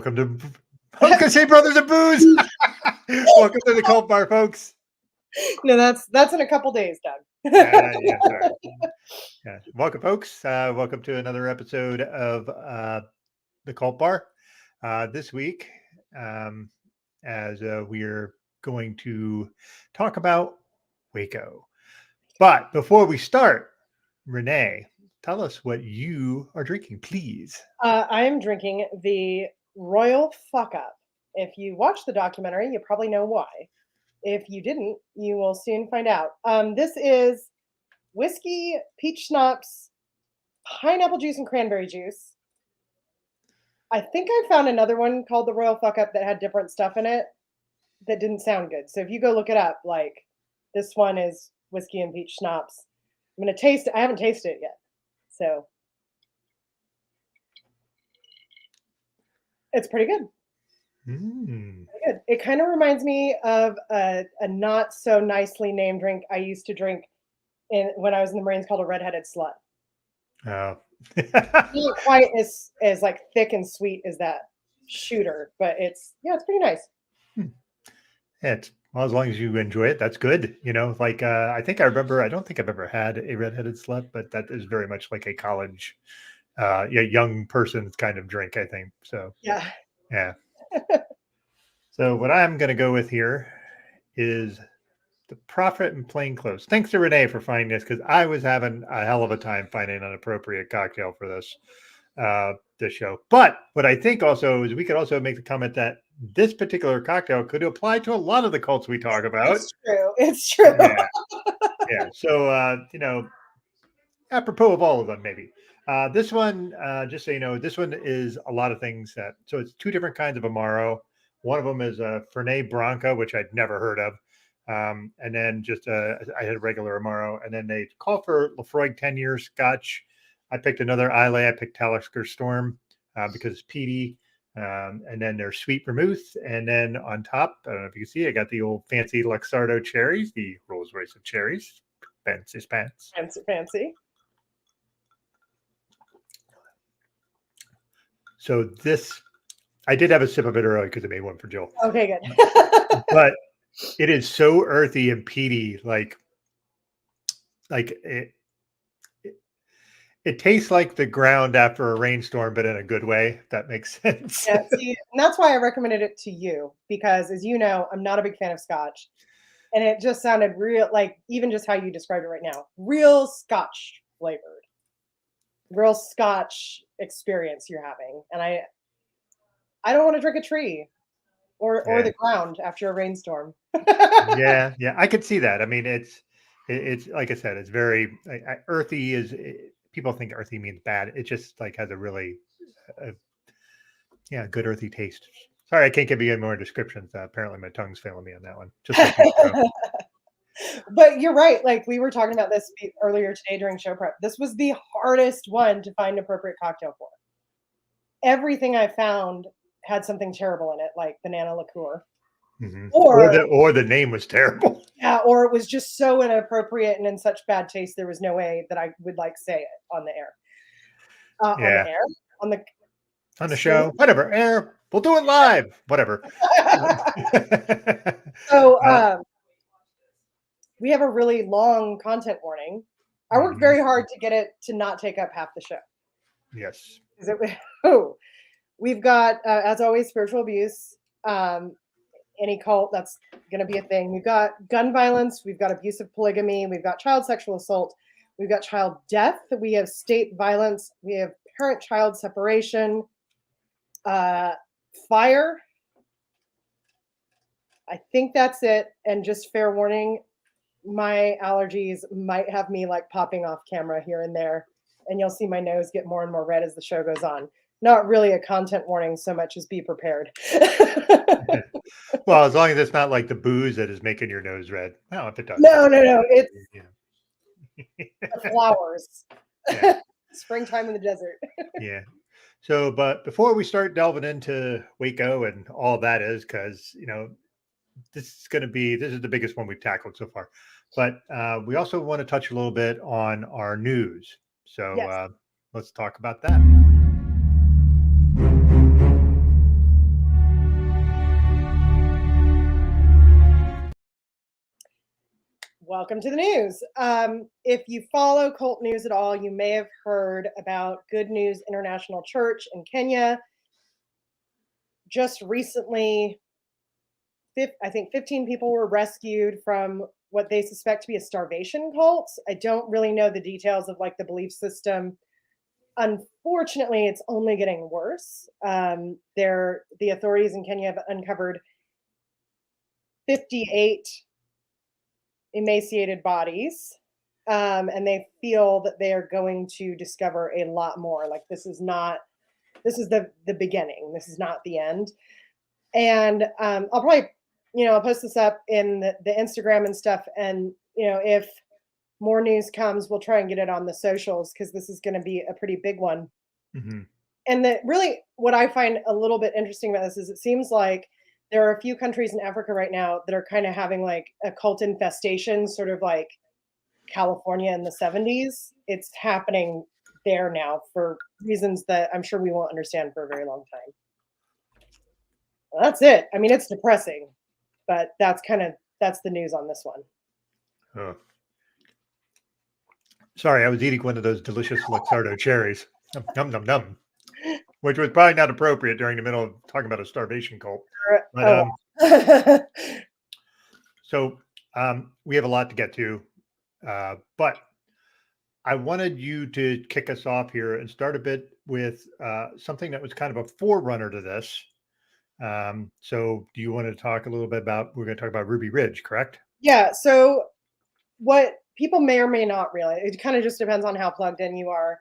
Welcome to Say Brothers of Booze. Welcome to the Cult Bar, folks. No, that's in a couple days, Doug. Sorry. Welcome, folks. Welcome to another episode of the Cult Bar. This week, as we're going to talk about Waco. But before we start, Renee, tell us what you are drinking, please. I am drinking the Royal Fuck Up. If you watched the documentary, you probably know why. If you didn't, you will soon find out. This is whiskey, peach schnapps, pineapple juice, and cranberry juice. I think I found another one called the Royal Fuck Up that had different stuff in it that didn't sound good. So if you go look it up, like this one is whiskey and peach schnapps. I'm going to taste it. I haven't tasted it yet. So it's pretty good. Pretty good. It kind of reminds me of a not so nicely named drink I used to drink when I was in the Marines called a redheaded slut. Oh. Not quite as like thick and sweet as that shooter, but it's pretty nice. Well, as long as you enjoy it, that's good. You know, like I think I remember. I don't think I've ever had a redheaded slut, but that is very much like a college, young person's kind of drink, I think. So yeah. So what I'm going to go with here is the Prophet in Plain Clothes. Thanks to Renee for finding this, because I was having a hell of a time finding an appropriate cocktail for this show. But what I think also is we could also make the comment that this particular cocktail could apply to a lot of the cults we talk about. It's true. Yeah. So, apropos of all of them, maybe. This one, just so you know, this one is a lot of things so it's two different kinds of Amaro. One of them is a Fernet Branca, which I'd never heard of. And then just I had a regular Amaro, and then they call for Lafroig 10-year Scotch. I picked another Islay. I picked Talisker Storm because it's peaty. And then there's sweet vermouth. And then on top, I don't know if you can see, I got the old fancy Luxardo cherries, the Rolls Royce of cherries. Fancy pants. Fancy. So this, I did have a sip of it early because I made one for Jill. Okay, good. But it is so earthy and peaty, like it tastes like the ground after a rainstorm, but in a good way. If that makes sense. Yeah, see, and that's why I recommended it to you, because as you know, I'm not a big fan of Scotch, and it just sounded real, like even just how you described it right now, real Scotch flavored, real Scotch experience you're having, and I don't want to drink a tree or the ground after a rainstorm. yeah, I could see that. I mean, it's like I said, it's very earthy. People think earthy means bad. It just like has a really, good earthy taste. Sorry, I can't give you any more descriptions. Apparently, my tongue's failing me on that one. Just like But you're right. Like we were talking about this earlier today during show prep. This was the hardest one to find appropriate cocktail for. Everything I found had something terrible in it, like banana liqueur. Mm-hmm. Or the name was terrible. Yeah, or it was just so inappropriate and in such bad taste there was no way that I would say it on the air. On the show, whatever. Air, we'll do it live. Whatever. So we have a really long content warning. I worked very hard to get it to not take up half the show. Yes. We've got, as always, spiritual abuse. Any cult, that's going to be a thing. We've got gun violence. We've got abusive polygamy. We've got child sexual assault. We've got child death. We have state violence. We have parent-child separation. Fire. I think that's it. And just fair warning, my allergies might have me like popping off camera here and there. And you'll see my nose get more and more red as the show goes on. Not really a content warning so much as be prepared. Well, as long as it's not like the booze that is making your nose red. Well, if it does. No. It's the flowers. Yeah. Springtime in the desert. Yeah. So, but before we start delving into Waco and all that is, because, this is the biggest one we've tackled so far. But we also want to touch a little bit on our news. So let's talk about that. Welcome to the news. If you follow cult news at all, you may have heard about Good News International Church in Kenya. Just recently, I think 15 people were rescued from what they suspect to be a starvation cult. I don't really know the details of like the belief system. Unfortunately, it's only getting worse. The authorities in Kenya have uncovered 58 emaciated bodies, and they feel that they are going to discover a lot more. Like this is the beginning. This is not the end. And I'll probably, I'll post this up in the Instagram and stuff. And if more news comes, we'll try and get it on the socials because this is going to be a pretty big one. Mm-hmm. And really what I find a little bit interesting about this is it seems like there are a few countries in Africa right now that are kind of having like a cult infestation, sort of like California in the 70s. It's happening there now for reasons that I'm sure we won't understand for a very long time. Well, that's it. I mean, it's depressing, but that's the news on this one. Oh. Sorry, I was eating one of those delicious Luxardo cherries. Num, num, num. Which was probably not appropriate during the middle of talking about a starvation cult. But, so we have a lot to get to, but I wanted you to kick us off here and start a bit with something that was kind of a forerunner to this. So do you want to talk a little bit about, we're going to talk about Ruby Ridge, correct? Yeah. So what people may or may not realize, it kind of just depends on how plugged in you are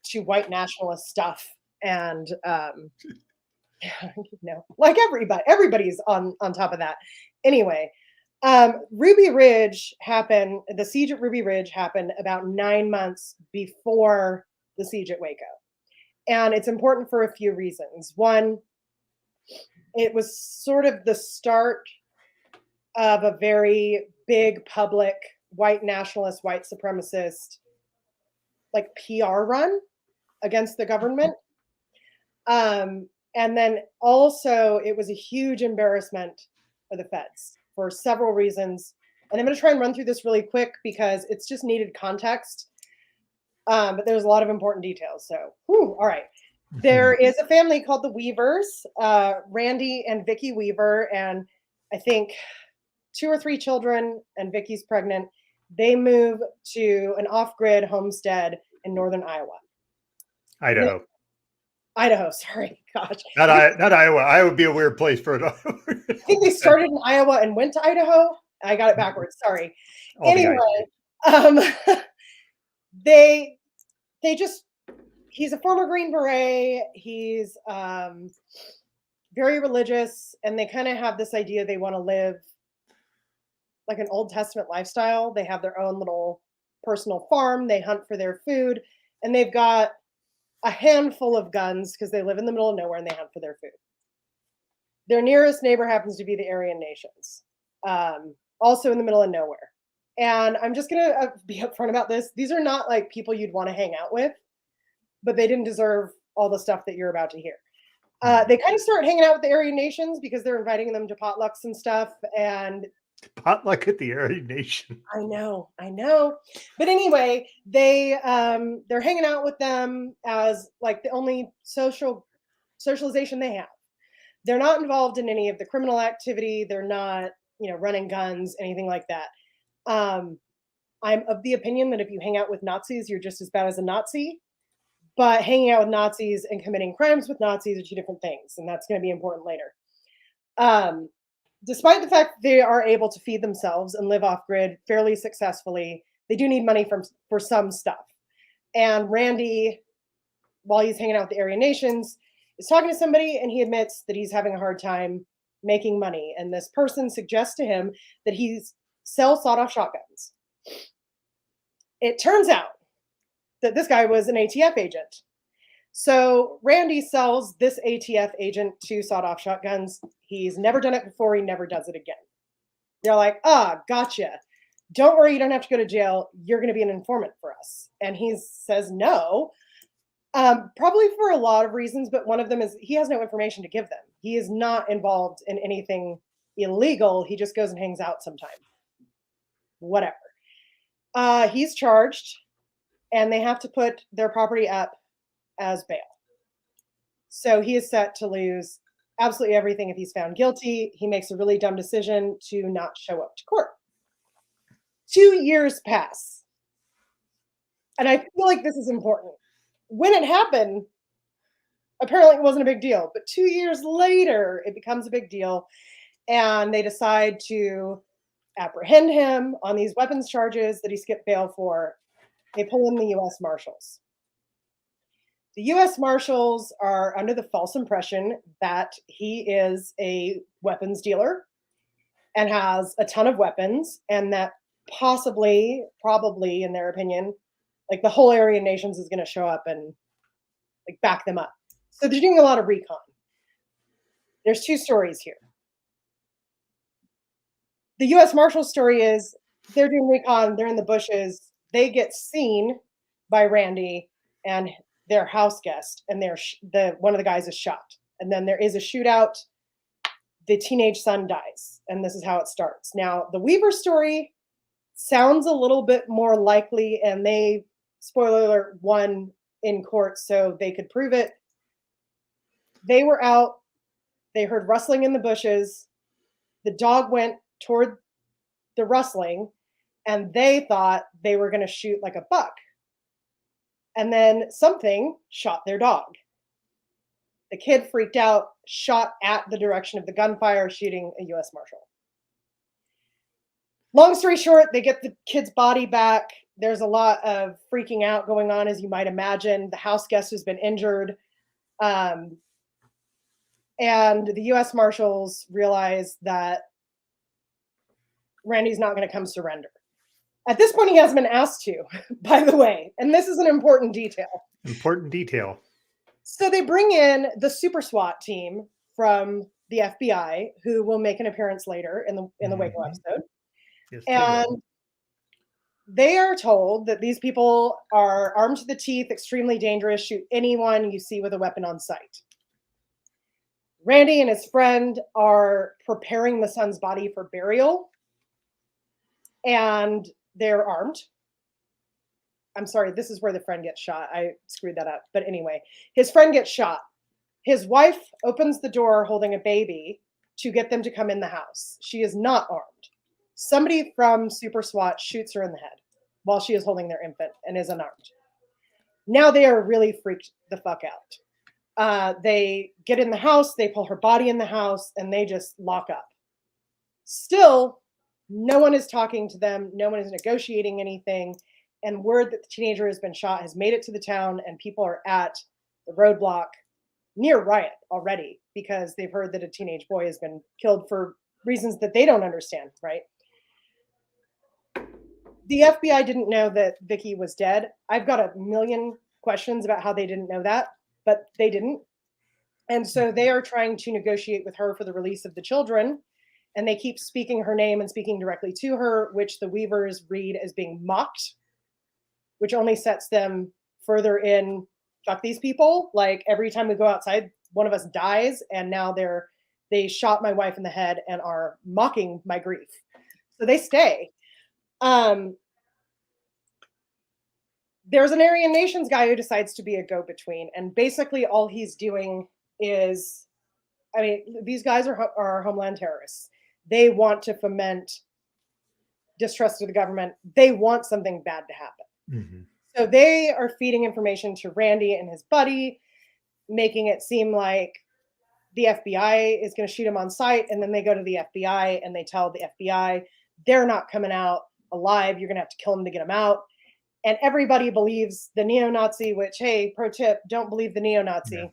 to white nationalist stuff. And, like everybody's on top of that. Anyway, Ruby Ridge happened, the siege at Ruby Ridge happened about 9 months before the siege at Waco. And it's important for a few reasons. One, it was sort of the start of a very big public white nationalist, white supremacist, like PR run against the government. And then also it was a huge embarrassment for the feds for several reasons. And I'm going to try and run through this really quick because it's just needed context. But there's a lot of important details. So, all right. There is a family called the Weavers, Randy and Vicki Weaver, and I think 2 or 3 children, and Vicki's pregnant. They move to an off-grid homestead in northern Iowa. Idaho, sorry, gosh. Not Iowa. Iowa would be a weird place for it. I think they started in Iowa and went to Idaho. I got it backwards. Sorry. Anyway, he's a former Green Beret. He's very religious, and they kind of have this idea they want to live like an Old Testament lifestyle. They have their own little personal farm. They hunt for their food, and they've got a handful of guns because they live in the middle of nowhere and they hunt for their food. Their nearest neighbor happens to be the Aryan Nations, also in the middle of nowhere. And I'm just going to be upfront about this. These are not like people you'd want to hang out with, but they didn't deserve all the stuff that you're about to hear. They kind of start hanging out with the Aryan Nations because they're inviting them to potlucks and stuff. And potluck at the Aryan Nation. I know. But anyway, they're hanging out with them as like the only socialization they have. They're not involved in any of the criminal activity. They're not, running guns, anything like that. I'm of the opinion that if you hang out with Nazis, you're just as bad as a Nazi. But hanging out with Nazis and committing crimes with Nazis are 2 different things, and that's going to be important later. Despite the fact they are able to feed themselves and live off grid fairly successfully, they do need money for some stuff. And Randy, while he's hanging out with the Aryan Nations, is talking to somebody, and he admits that he's having a hard time making money. And this person suggests to him that he sells sawed-off shotguns. It turns out that this guy was an ATF agent. So Randy sells this ATF agent 2 sawed-off shotguns. He's never done it before. He never does it again. They're like, gotcha. Don't worry, you don't have to go to jail. You're going to be an informant for us. And he says no, probably for a lot of reasons, but one of them is he has no information to give them. He is not involved in anything illegal. He just goes and hangs out sometime. whatever. He's charged, and they have to put their property up as bail. So he is set to lose absolutely everything if he's found guilty. He makes a really dumb decision to not show up to court. 2 years pass. And I feel like this is important. When it happened, apparently it wasn't a big deal. But 2 years later, it becomes a big deal. And they decide to apprehend him on these weapons charges that he skipped bail for. They pull in the US Marshals. The US Marshals are under the false impression that he is a weapons dealer and has a ton of weapons, and that possibly, probably, in their opinion, like the whole Aryan Nations is going to show up and like back them up. So they're doing a lot of recon. There's two stories here. The US Marshal story is they're doing recon, they're in the bushes, they get seen by Randy and their house guest, and one of the guys is shot. And then there is a shootout. The teenage son dies, and this is how it starts. Now, the Weaver story sounds a little bit more likely, and they, spoiler alert, won in court so they could prove it. They were out, they heard rustling in the bushes, the dog went toward the rustling, and they thought they were going to shoot like a buck. And then something shot their dog. The kid freaked out, shot at the direction of the gunfire, shooting a US Marshal. Long story short, they get the kid's body back. There's a lot of freaking out going on, as you might imagine. The house guest has been injured. And the US Marshals realize that Randy's not going to come surrender. At this point, he hasn't been asked to, by the way. And this is an important detail. Important detail. So they bring in the super SWAT team from the FBI, who will make an appearance later in the Waco episode. Yes, and they are told that these people are armed to the teeth, extremely dangerous, shoot anyone you see with a weapon on sight. Randy and his friend are preparing the son's body for burial, and they're armed. I'm sorry, this is where the friend gets shot. I screwed that up. But anyway, his friend gets shot. His wife opens the door holding a baby to get them to come in the house. She is not armed. Somebody from Super SWAT shoots her in the head while she is holding their infant and is unarmed. Now they are really freaked the fuck out. They get in the house, they pull her body in the house, and they just lock up. Still, no one is talking to them. No one is negotiating anything. And word that the teenager has been shot has made it to the town, and people are at the roadblock near riot already because they've heard that a teenage boy has been killed for reasons that they don't understand, right? The FBI didn't know that Vicky was dead. I've got a million questions about how they didn't know that, but they didn't. And so they are trying to negotiate with her for the release of the children. And they keep speaking her name and speaking directly to her, which the Weavers read as being mocked, which only sets them further in, fuck these people. Like every time we go outside, one of us dies. And now they shot my wife in the head and are mocking my grief. So they stay. There's an Aryan Nations guy who decides to be a go-between. And basically all he's doing is, I mean, these guys are homeland terrorists. They want to foment distrust of the government. They want something bad to happen. Mm-hmm. So they are feeding information to Randy and his buddy, making it seem like the FBI is going to shoot him on sight. And then they go to the FBI and they tell the FBI, they're not coming out alive. You're going to have to kill them to get them out. And everybody believes the neo-Nazi, which, hey, pro tip, don't believe the neo-Nazi.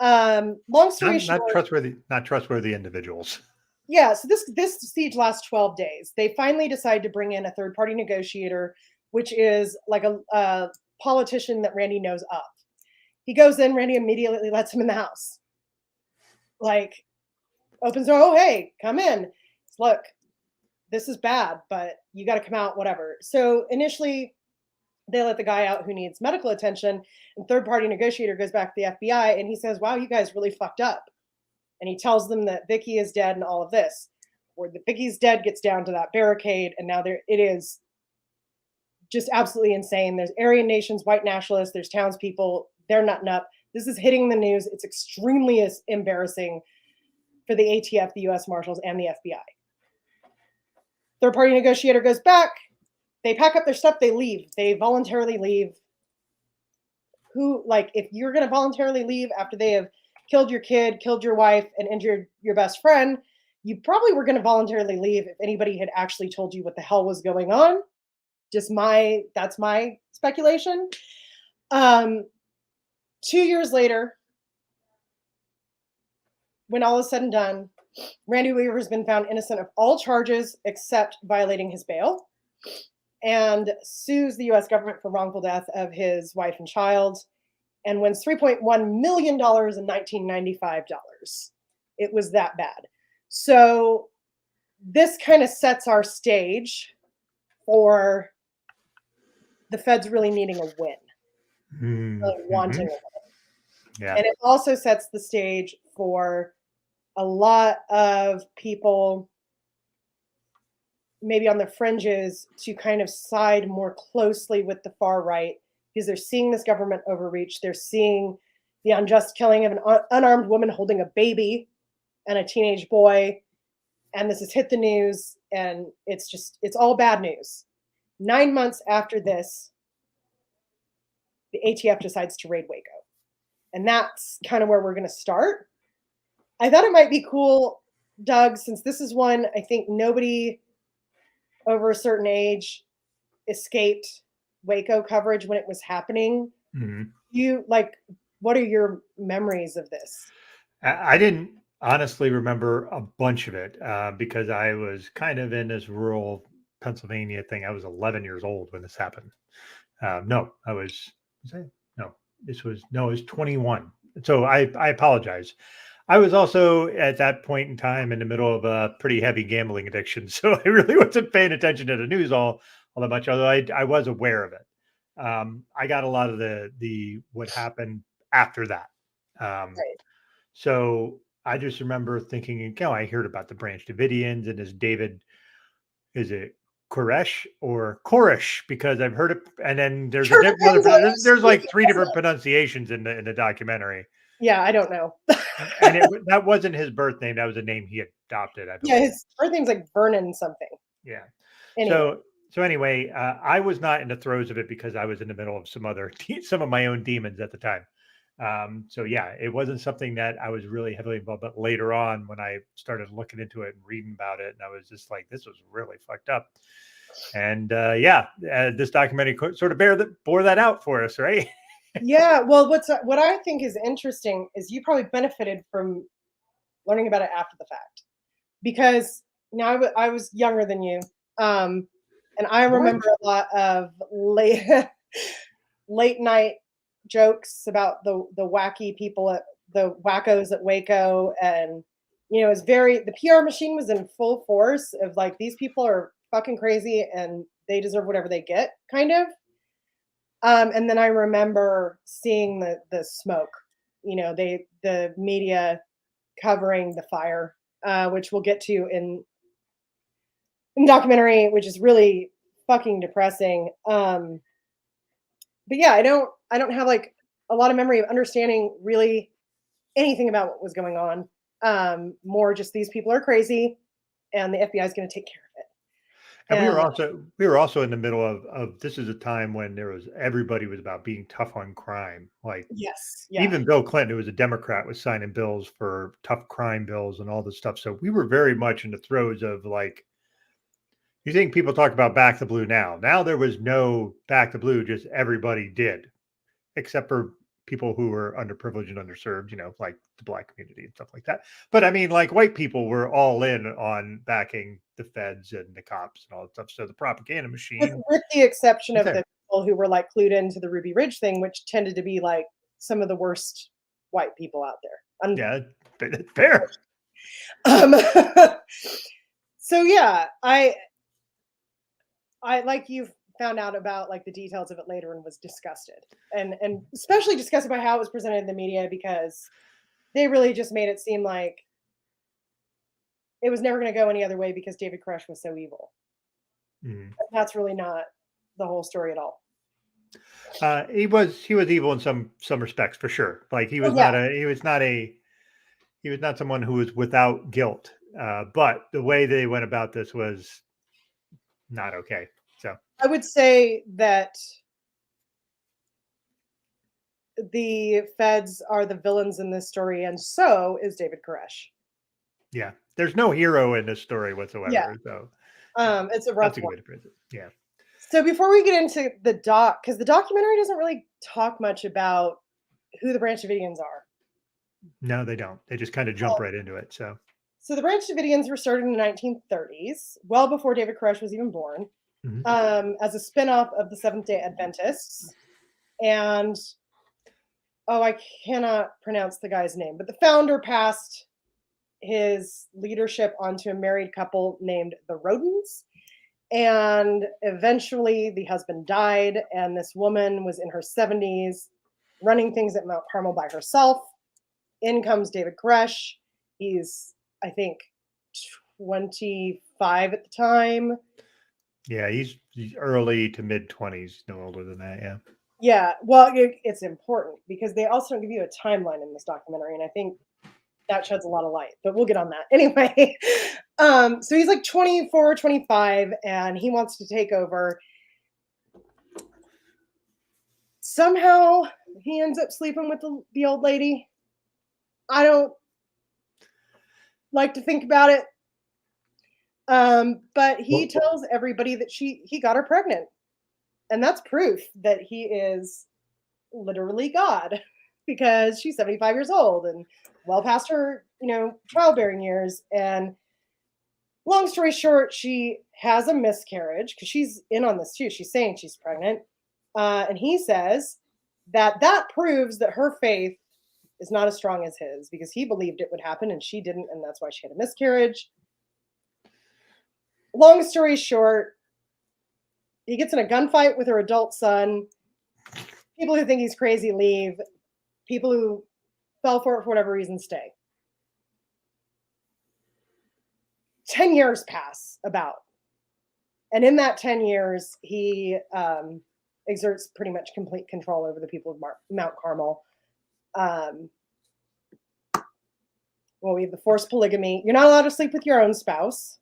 Yeah. Long story short, not trustworthy individuals. Yeah, so this siege lasts 12 days. They finally decide to bring in a third-party negotiator, which is like a politician that Randy knows of. He goes in, Randy immediately lets him in the house. Like, opens the door, oh, hey, come in. Look, this is bad, but you got to come out, whatever. So initially, they let the guy out who needs medical attention, and third-party negotiator goes back to the FBI, and he says, wow, you guys really fucked up. And he tells them that Vicky is dead and all of this. where the Vicky's dead gets down to that barricade, and now it is just absolutely insane. There's Aryan nations, white nationalists, there's townspeople, they're nutting up. This is hitting the news. It's extremely embarrassing for the ATF, the US Marshals, and the FBI. Third party negotiator goes back. They pack up their stuff, they leave. They voluntarily leave. If you're going to voluntarily leave after they have killed your kid, killed your wife, and injured your best friend, you probably were going to voluntarily leave if anybody had actually told you what the hell was going on. That's my speculation. 2 years later, when all is said and done, Randy Weaver has been found innocent of all charges except violating his bail, and sues the US government for wrongful death of his wife and child, and wins $3.1 million in 1995. It was that bad. So this kind of sets our stage for the feds really needing a win, really wanting a win. Yeah. And it also sets the stage for a lot of people maybe on the fringes to kind of side more closely with the far right, because they're seeing this government overreach. They're seeing the unjust killing of an unarmed woman holding a baby and a teenage boy. And this has hit the news, and it's all bad news. 9 months after this, the ATF decides to raid Waco. And that's kind of where we're going to start. I thought it might be cool, Doug, since this is one I think nobody over a certain age escaped Waco coverage when it was happening. What are your memories of this? I didn't honestly remember a bunch of it because I was kind of in this rural Pennsylvania thing. I was 11 years old when this happened. I was 21. So I apologize. I was also at that point in time in the middle of a pretty heavy gambling addiction. So I really wasn't paying attention to the news all that much, although I was aware of it. I got a lot of the what happened after that. Right. So I just remember thinking, I heard about the Branch Davidians and this David, is it Koresh or Koresh? Because I've heard it, and then there's there's like 3 different pronunciations in the documentary. Yeah, I don't know. And that wasn't his birth name; that was a name he adopted, I believe. Yeah, his birth name's like Vernon something. Yeah. Anyway. So anyway, I was not in the throes of it because I was in the middle of some of my own demons at the time. So yeah, it wasn't something that I was really heavily involved. But later on, when I started looking into it and reading about it, and I was just like, this was really fucked up. And this documentary sort of bore that out for us, right? Yeah. Well, what I think is interesting is you probably benefited from learning about it after the fact, because I was younger than you, and I remember a lot of late night jokes about the wacky people at the wackos at Waco, and the PR machine was in full force of like, these people are fucking crazy and they deserve whatever they get, kind of. And then I remember seeing the smoke, the media covering the fire, which we'll get to in the documentary, which is really fucking depressing. But yeah, I don't have like a lot of memory of understanding really anything about what was going on. More just, these people are crazy and the FBI is going to take care of it. And we were also in the middle of this is a time when everybody was about being tough on crime. Like, yes, even Bill Clinton, who was a Democrat, was signing bills for tough crime bills and all this stuff. So we were very much in the throes of, like, you think people talk about Back to Blue now. Now there was no Back to Blue, just everybody did, except for people who were underprivileged and underserved, like the Black community and stuff like that. But I mean, like, white people were all in on backing the feds and the cops and all that stuff. So the propaganda machine, with the exception of the people who were like clued into the Ruby Ridge thing, which tended to be like some of the worst white people out there. Yeah, that's fair. So yeah, I like, you've found out about like the details of it later and was disgusted, and especially disgusted by how it was presented in the media, because they really just made it seem like it was never going to go any other way because David Koresh was so evil. Mhm. That's really not the whole story at all. He was evil in some respects for sure. Like Oh yeah, he was not someone who was without guilt. But the way they went about this was not okay. So I would say that the feds are the villains in this story, and so is David Koresh. yeah, there's no hero in this story Yeah, whatsoever. So it's a rough that's a good one. way to phrase it. Yeah. So before we get into the because the documentary doesn't really talk much about who the Branch Davidians are. No, they don't. They just kind of jump right into it. So So the Branch Davidians were started in the 1930s, well before David Koresh was even born, mhm. as a spinoff of the Seventh Day Adventists. And oh, I cannot pronounce the guy's name, but the founder passed his leadership onto a married couple named the Rodens. And eventually the husband died, and this woman was in her 70s running things at Mount Carmel by herself. In comes David Koresh. He's, I think, 25 at the time. Yeah, he's early to mid 20s, no older than that. Yeah. Yeah, well, it's important because they also don't give you a timeline in this documentary, and I think that sheds a lot of light, but we'll get on that. Anyway, so he's like 24, 25, and he wants to take over. Somehow he ends up sleeping with the old lady. I don't like to think about it. But he Well, tells everybody that he got her pregnant. And that's proof that he is literally God because she's 75 years old and well past her, childbearing years. And long story short, she has a miscarriage because she's in on this too. She's saying she's pregnant. And he says that proves that her faith is not as strong as his because he believed it would happen and she didn't. And that's why she had a miscarriage. Long story short, he gets in a gunfight with her adult son. People who think he's crazy leave. People who fell for it for whatever reason stay. 10 years pass about. And in that 10 years, he exerts pretty much complete control over the people of Mount Carmel. Well, we have the forced polygamy. You're not allowed to sleep with your own spouse.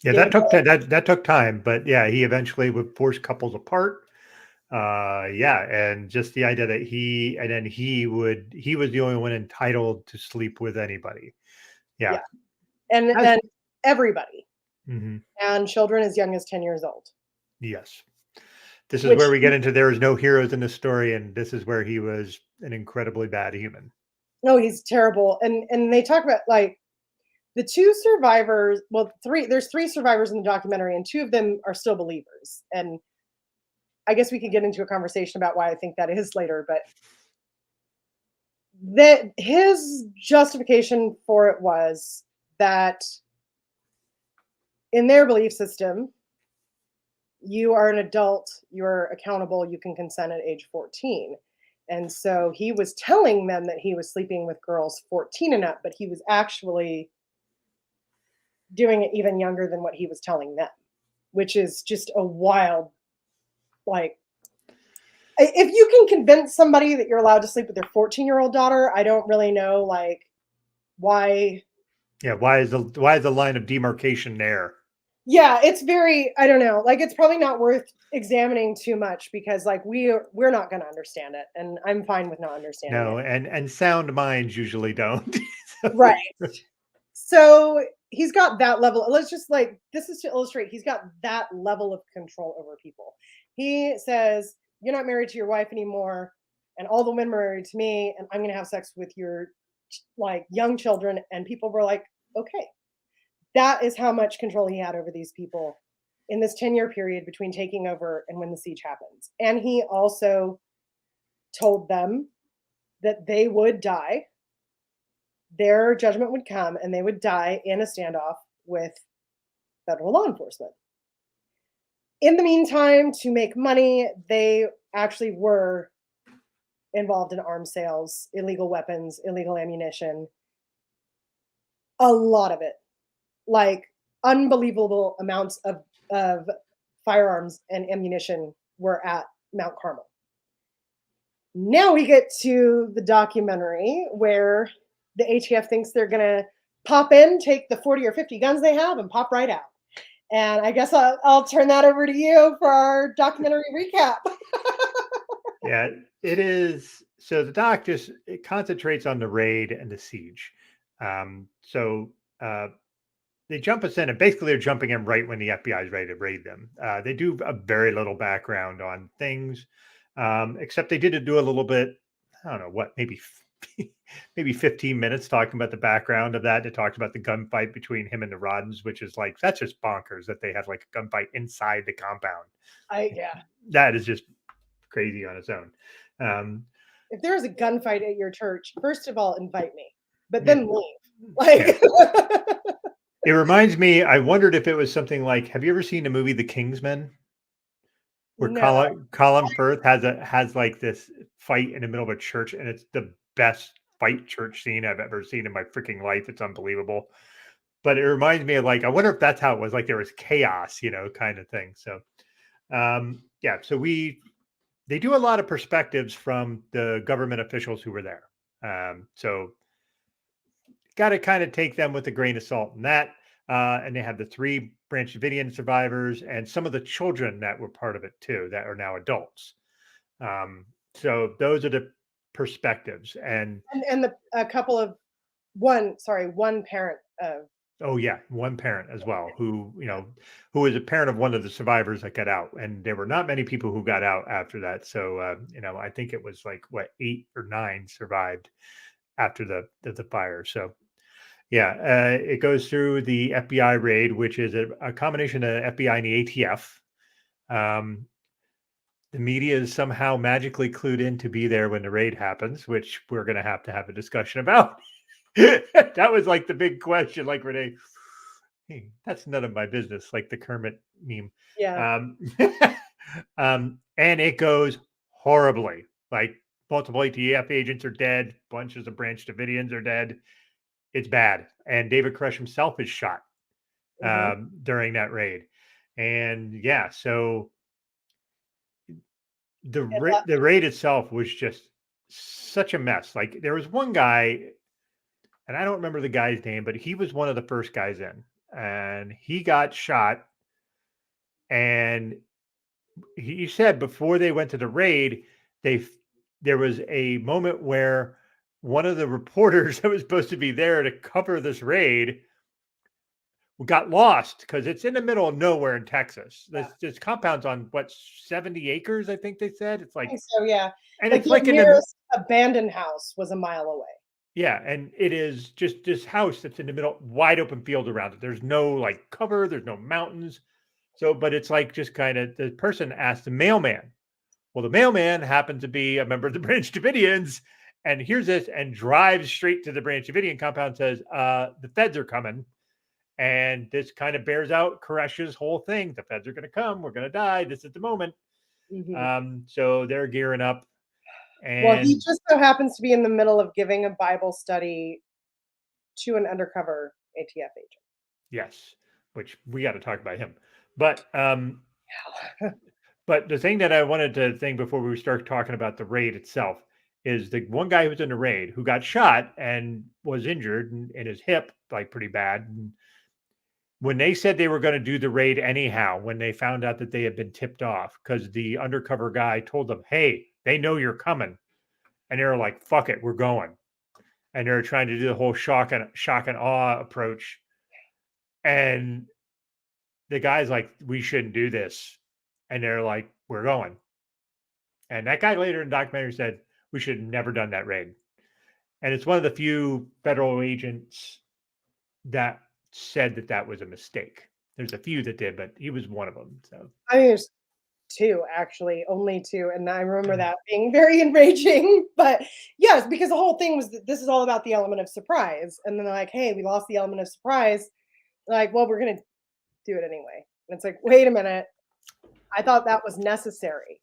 yeah, that took time, but yeah, he eventually would force couples apart. Yeah, and just the idea that he was the only one entitled to sleep with anybody. Yeah. Yeah. And everybody. Mhm. And children as young as 10 years old. Yes. This is Which where we get into there is no heroes in the story, and this is where he was an incredibly bad human. no, he's terrible. And they talk about like the two survivors, well, there's three survivors in the documentary, and two of them are still believers. And I guess we could get into a conversation about why I think that is later, but that his justification for it was that in their belief system, you are an adult, you're accountable, you can consent at age 14. And so he was telling them that he was sleeping with girls 14 and up, but he was actually doing it even younger than what he was telling them, which is just a wild, like, if you can convince somebody that you're allowed to sleep with their 14-year-old daughter, I don't really know, like, why. Yeah, why is the line of demarcation there? Yeah, it's very, I don't know, like, it's probably not worth examining too much because, like, we're not going to understand it, and I'm fine with not understanding it. No, and sound minds usually don't. Right. So he's got that level. Let's just like this is to illustrate he's got that level of control over people. He says, "You're not married to your wife anymore, and all the women are married to me, and I'm going to have sex with your like young children." And people were like, "Okay." That is how much control he had over these people in this 10-year period between taking over and when the siege happens. And he also told them that they would die, their judgment would come, and they would die in a standoff with federal law enforcement. In the meantime, to make money, they actually were involved in arms sales, illegal weapons, illegal ammunition, a lot of it. like unbelievable amounts of firearms and ammunition were at Mount Carmel. Now we get to the documentary where the ATF thinks they're going to pop in, take the 40 or 50 guns they have, and pop right out. And I guess I'll turn that over to you for our documentary recap. Yeah, it is. So the doc just it concentrates on the raid and the siege. So they jump us in, and basically they're jumping in right when the FBI is ready to raid them. They do a very little background on things, except they did do a little bit. I don't know what, maybe maybe 15 minutes talking about the background of that. It talks about the gunfight between him and the Roddens, which is like that's just bonkers that they had like a gunfight inside the compound. Yeah. That is just crazy on its own. If there's a gunfight at your church, first of all, invite me, but Yeah. then leave. Like, It reminds me, I wondered if it was something like, have you ever seen the movie The Kingsman? Where no. Colin Firth has like this fight in the middle of a church, and it's the best fight church scene I've ever seen in my freaking life. It's unbelievable. But it reminds me of like, I wonder if that's how it was, like there was chaos, kind of thing. So yeah, so they do a lot of perspectives from the government officials who were there. So got to kind of take them with a grain of salt in that. And they have the 3 Branch Davidian survivors and some of the children that were part of it too, that are now adults. So those are the perspectives. And a couple of one parent of. oh yeah, one parent as well, who was a parent of one of the survivors that got out, and there were not many people who got out after that. So I think it was like 8 or 9 survived after the fire. So yeah, it goes through the FBI raid, which is a combination of FBI and the ATF. The media is somehow magically clued in to be there when the raid happens, which we're going to have a discussion about. That was like the big question, like Renee, hey, that's none of my business, like the Kermit meme. Yeah. And it goes horribly. Like multiple ATF agents are dead, bunches of Branch Davidians are dead. It's bad. And David Koresh himself is shot during that raid. And yeah, so the raid itself was just such a mess. Like there was one guy, and I don't remember the guy's name, but he was one of the first guys in, and he got shot. And he said before they went to the raid, there was a moment where one of the reporters that was supposed to be there to cover this raid got lost because it's in the middle of nowhere in Texas. This compound's on 70 acres, I think they said. It's like, so, yeah. And like it's like the nearest abandoned house was a mile away. Yeah, and it is just this house that's in the middle, wide open field around it. There's no like cover, there's no mountains. So, but it's like just kind of the person asked the mailman. Well, the mailman happened to be a member of the Branch Davidians and hears this and drives straight to the Branch Davidian compound, says, the feds are coming. And this kind of bears out Koresh's whole thing. The feds are going to come. We're going to die. This is the moment. So they're gearing up. Well, he just so happens to be in the middle of giving a Bible study to an undercover ATF agent. Yes, which we got to talk about him. But but the thing that I wanted to think before we start talking about the raid itself is the one guy who was in the raid who got shot and was injured in his hip, like pretty bad. And when they said they were going to do the raid anyhow, when they found out that they had been tipped off, because the undercover guy told them, hey, they know you're coming. And they were like, fuck it, we're going. And they're trying to do the whole shock and awe approach. And the guy's like, we shouldn't do this. And they're like, we're going. And that guy later in the documentary said, we should have never done that raid. And it's one of the few federal agents that said that was a mistake. There's a few that did, but he was one of them. So I mean, there's 2 actually, only 2, and I remember that being very enraging. But yes, because the whole thing was that this is all about the element of surprise, and then they're like, hey, we lost the element of surprise. They're like, well, we're gonna do it anyway. And it's like, wait a minute, I thought that was necessary.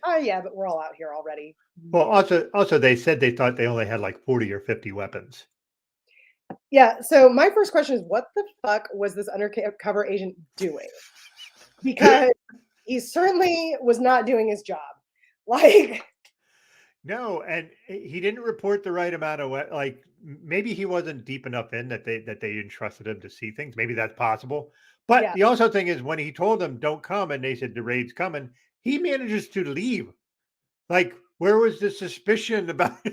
Oh yeah, but we're all out here already. Well, also they said they thought they only had like 40 or 50 weapons. Yeah. So my first question is, what the fuck was this undercover agent doing? Because he certainly was not doing his job. Like, No, and he didn't report the right amount of like maybe he wasn't deep enough in that they entrusted him to see things. Maybe that's possible. But yeah, the also thing is when he told them don't come and they said the raid's coming, he manages to leave. Like, where was the suspicion about hey,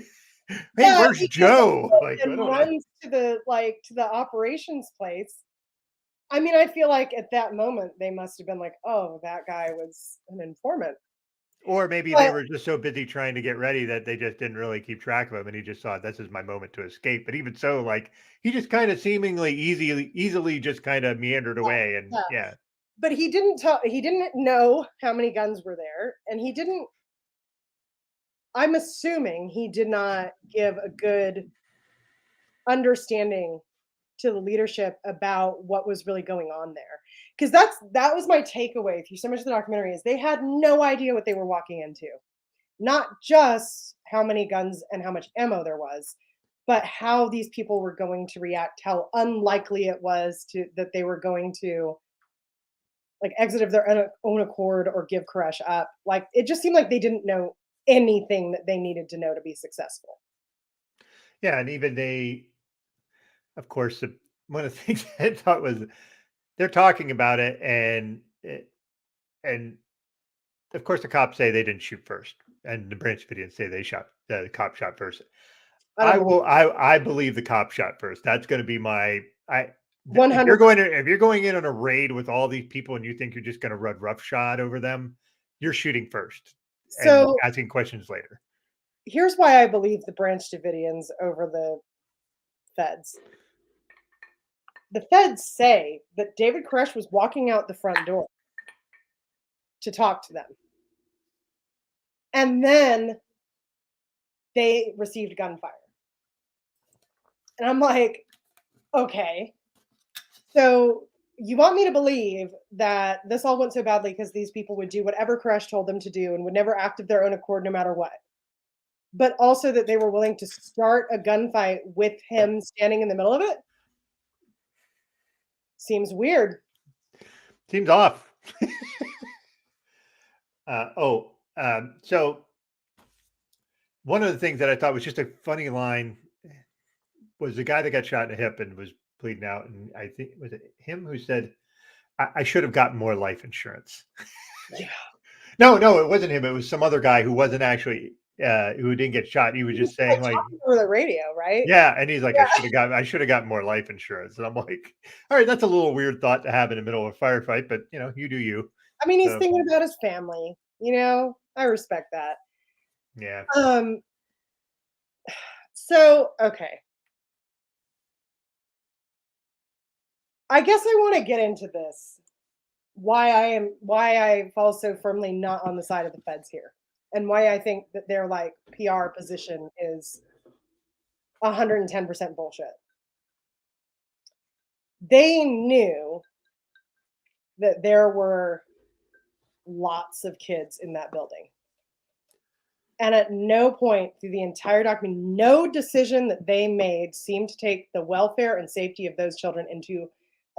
yeah, where's he goes Joe? Like, I and don't know. runs to the operations place. I mean, I feel like at that moment they must have been like, "Oh, that guy was an informant." Or maybe they But were just so busy trying to get ready that they just didn't really keep track of him, and he just thought, "This is my moment to escape." But even so, like he just kind of seemingly easily just kind of meandered away, and yeah, yeah, but he didn't know how many guns were there, and he didn't. I'm assuming he did not give a good understanding to the leadership about what was really going on there. Because that was my takeaway through so much of the documentary is they had no idea what they were walking into. Not just how many guns and how much ammo there was, but how these people were going to react, how unlikely it was to that they were going to like exit of their own accord or give Koresh up. Like it just seemed like they didn't know anything that they needed to know to be successful. yeah, and even they, of course, one of the things I thought was they're talking about it, and of course the cops say they didn't shoot first, and the Branch Davidians say they shot the cop shot first. I don't believe I believe the cop shot first. That's gonna be my I if you're 100. going to if you're going in on a raid with all these people and you think you're just gonna run roughshod over them, you're shooting first and So asking questions later. here's why I believe the Branch Davidians over the feds. The feds say that David Koresh was walking out the front door to talk to them. And then they received gunfire. And I'm like, okay, so you want me to believe that this all went so badly because these people would do whatever Koresh told them to do and would never act of their own accord no matter what. But also that they were willing to start a gunfight with him standing in the middle of it? Seems weird. Seems off. So one of the things that I thought was just a funny line was the guy that got shot in the hip and was bleeding out, and I think was it him who said, I should have gotten more life insurance." Yeah. No, no, it wasn't him. It was some other guy who wasn't actually who didn't get shot. He was He was just like saying like, talking over the radio, right? yeah, and he's like, Yeah. I should have gotten more life insurance. And I'm like, all right, that's a little weird thought to have in the middle of a firefight, but you do you. I mean, he's So thinking about his family, you know? I respect that. yeah. Um, so okay. I guess I want to get into this. Why I fall so firmly not on the side of the feds here. And why I think that their like PR position is 110% bullshit. They knew that there were lots of kids in that building. And at no point through the entire document, no decision that they made seemed to take the welfare and safety of those children into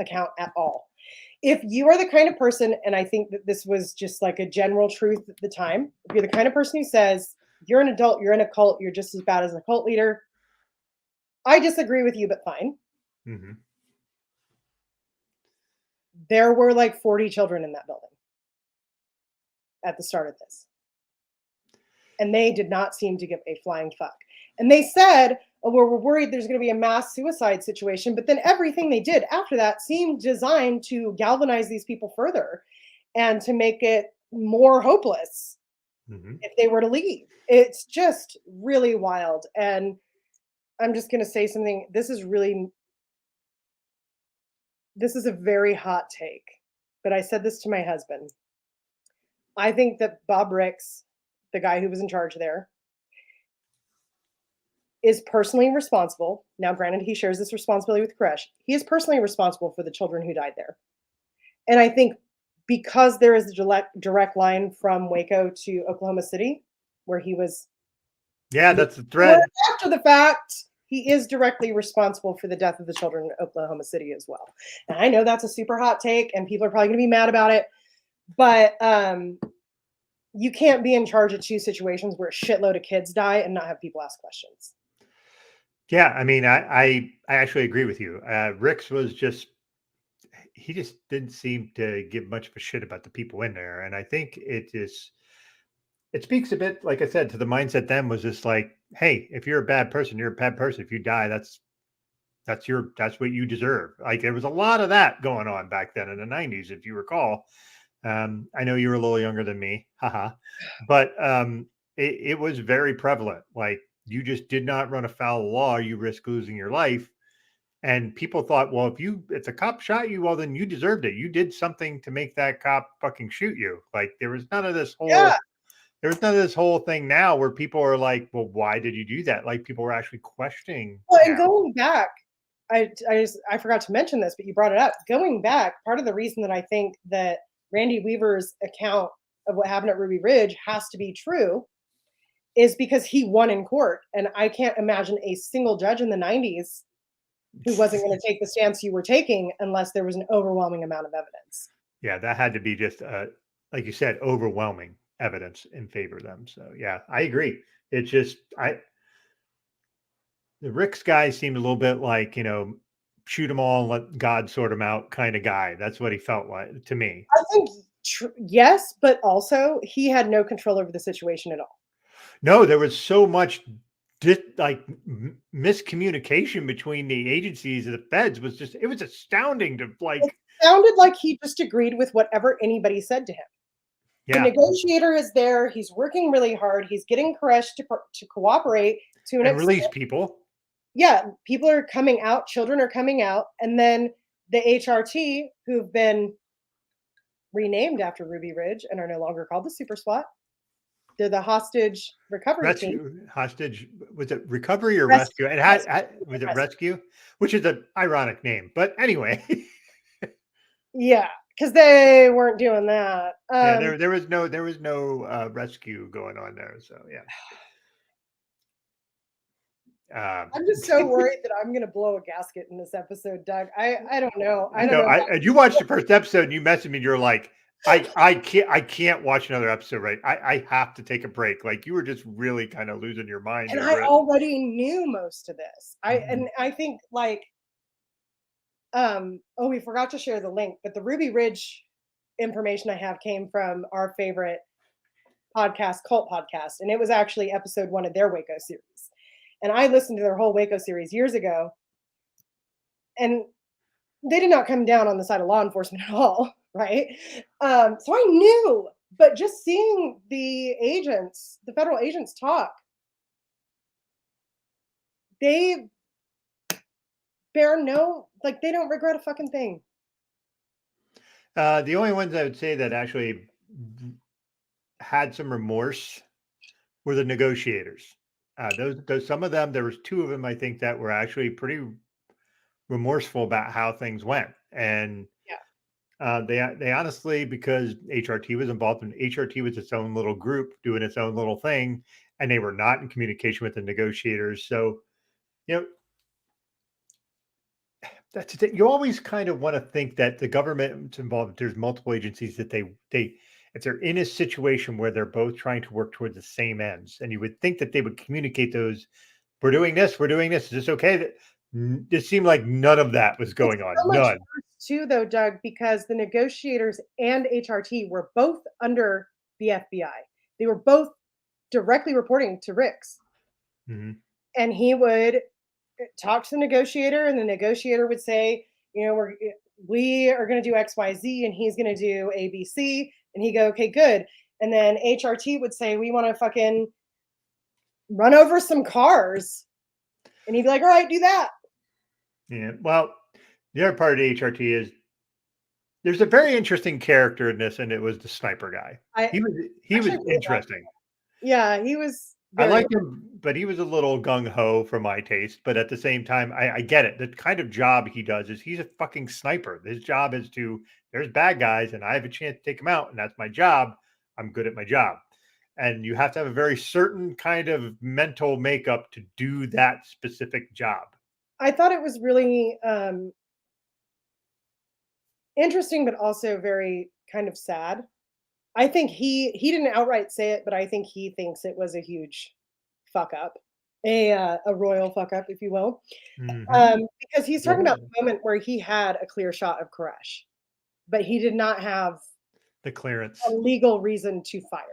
account at all. If you are the kind of person, and I think that this was just like a general truth at the time, if you're the kind of person who says, you're an adult, you're in a cult, you're just as bad as a cult leader, I disagree with you, but fine. Hmm. There were like 40 children in that building at the start of this. And they did not seem to give a flying fuck. And they said, oh, well, we're worried there's going to be a mass suicide situation. But then everything they did after that seemed designed to galvanize these people further and to make it more hopeless Hmm. if they were to leave. It's just really wild. And I'm just going to say something. This is a very hot take, but I said this to my husband. I think that Bob Ricks, the guy who was in charge there, is personally responsible. Now, granted, he shares this responsibility with Koresh. He is personally responsible for the children who died there. And I think because there is a direct line from Waco to Oklahoma City, where he was Yeah, that's the thread. after the fact, he is directly responsible for the death of the children in Oklahoma City as well. And I know that's a super hot take, and people are probably going to be mad about it, but you can't be in charge of two situations where a shitload of kids die and not have people ask questions. Yeah, I mean, I actually agree with you. Ricks was just he just didn't seem to give much of a shit about the people in there, and I think it speaks a bit, like I said, to the mindset then was just like, hey, if you're a bad person, you're a bad person. If you die, that's what you deserve. Like there was a lot of that going on back then in the 90s, if you recall. I know you were a little younger than me, haha, but it was very prevalent. Like you just did not run afoul of the law, you risk losing your life. And people thought, well, if the cop shot you, well, then you deserved it. You did something to make that cop fucking shoot you. Like there was none of this Yeah. whole thing now where people are like, well, why did you do that? Like people were actually questioning. Well, and now. going back, I forgot to mention this, but you brought it up. Going back, part of the reason that I think that Randy Weaver's account of what happened at Ruby Ridge has to be true is because he won in court. And I can't imagine a single judge in the 90s who wasn't going to take the stance you were taking unless there was an overwhelming amount of evidence. Yeah, that had to be just, like you said, overwhelming evidence in favor of them. So yeah, I agree. It's just the Rick's guy seemed a little bit like, shoot them all and let God sort them out kind of guy. That's what he felt like to me. I think yes, but also he had no control over the situation at all. No, there was so much miscommunication between the agencies and the feds it was astounding to like. It sounded like he just agreed with whatever anybody said to him. The Yeah, negotiator is there. He's working really hard. He's getting Koresh to cooperate to an and extent. release people. Yeah, people are coming out. Children are coming out. And then the HRT, who've been renamed after Ruby Ridge and are no longer called the Super SWAT. They're the hostage recovery team. Hostage, was it recovery or Rescue. rescue? Was it rescue? Which is an ironic name. But anyway. Yeah, because they weren't doing that. Yeah, there was no rescue going on there. So yeah. I'm just so worried that I'm gonna blow a gasket in this episode, Doug. I don't know. I don't know. You watched the first episode and you messaged me. You're like, I can't watch another episode. Right? I have to take a break. Like you were just really kind of losing your mind. And I already knew most of this. And I think like, we forgot to share the link, but the Ruby Ridge information I have came from our favorite podcast, Cult Podcast, and it was actually episode 1 of their Waco series. And I listened to their whole Waco series years ago, and they did not come down on the side of law enforcement at all, right? So I knew, but just seeing the federal agents talk, they they don't regret a fucking thing. The only ones I would say that actually had some remorse were the negotiators. Those some of them, there was 2 of them, I think, that were actually pretty remorseful about how things went. And they honestly, because HRT was involved, and HRT was its own little group doing its own little thing, and they were not in communication with the negotiators. So, that's it. You always kind of want to think that the government's involved. There's multiple agencies that they if they're in a situation where they're both trying to work toward the same ends, and you would think that they would communicate those. We're doing this. Is this okay? It seemed like none of that was going on. None. Too, though, Doug, because the negotiators and HRT were both under the FBI. They were both directly reporting to Ricks. Mm-hmm. And he would talk to the negotiator, and the negotiator would say, we are going to do XYZ, and he's going to do ABC. And he'd go, okay, good. And then HRT would say, we want to fucking run over some cars. And he'd be like, all right, do that. Yeah. Well, the other part of the HRT is there's a very interesting character in this, and it was the sniper guy. He was interesting. Yeah, he was. I liked him, but he was a little gung-ho for my taste. But at the same time, I get it. The kind of job he does is he's a fucking sniper. His job is there's bad guys, and I have a chance to take them out, and that's my job. I'm good at my job. and you have to have a very certain kind of mental makeup to do that specific job. I thought it was really interesting, but also very kind of sad. I think he didn't outright say it, but I think he thinks it was a huge fuck up, a royal fuck up, if you will, Mhm. because he's talking about the moment where he had a clear shot of Koresh, but he did not have The a clearance. legal reason to fire.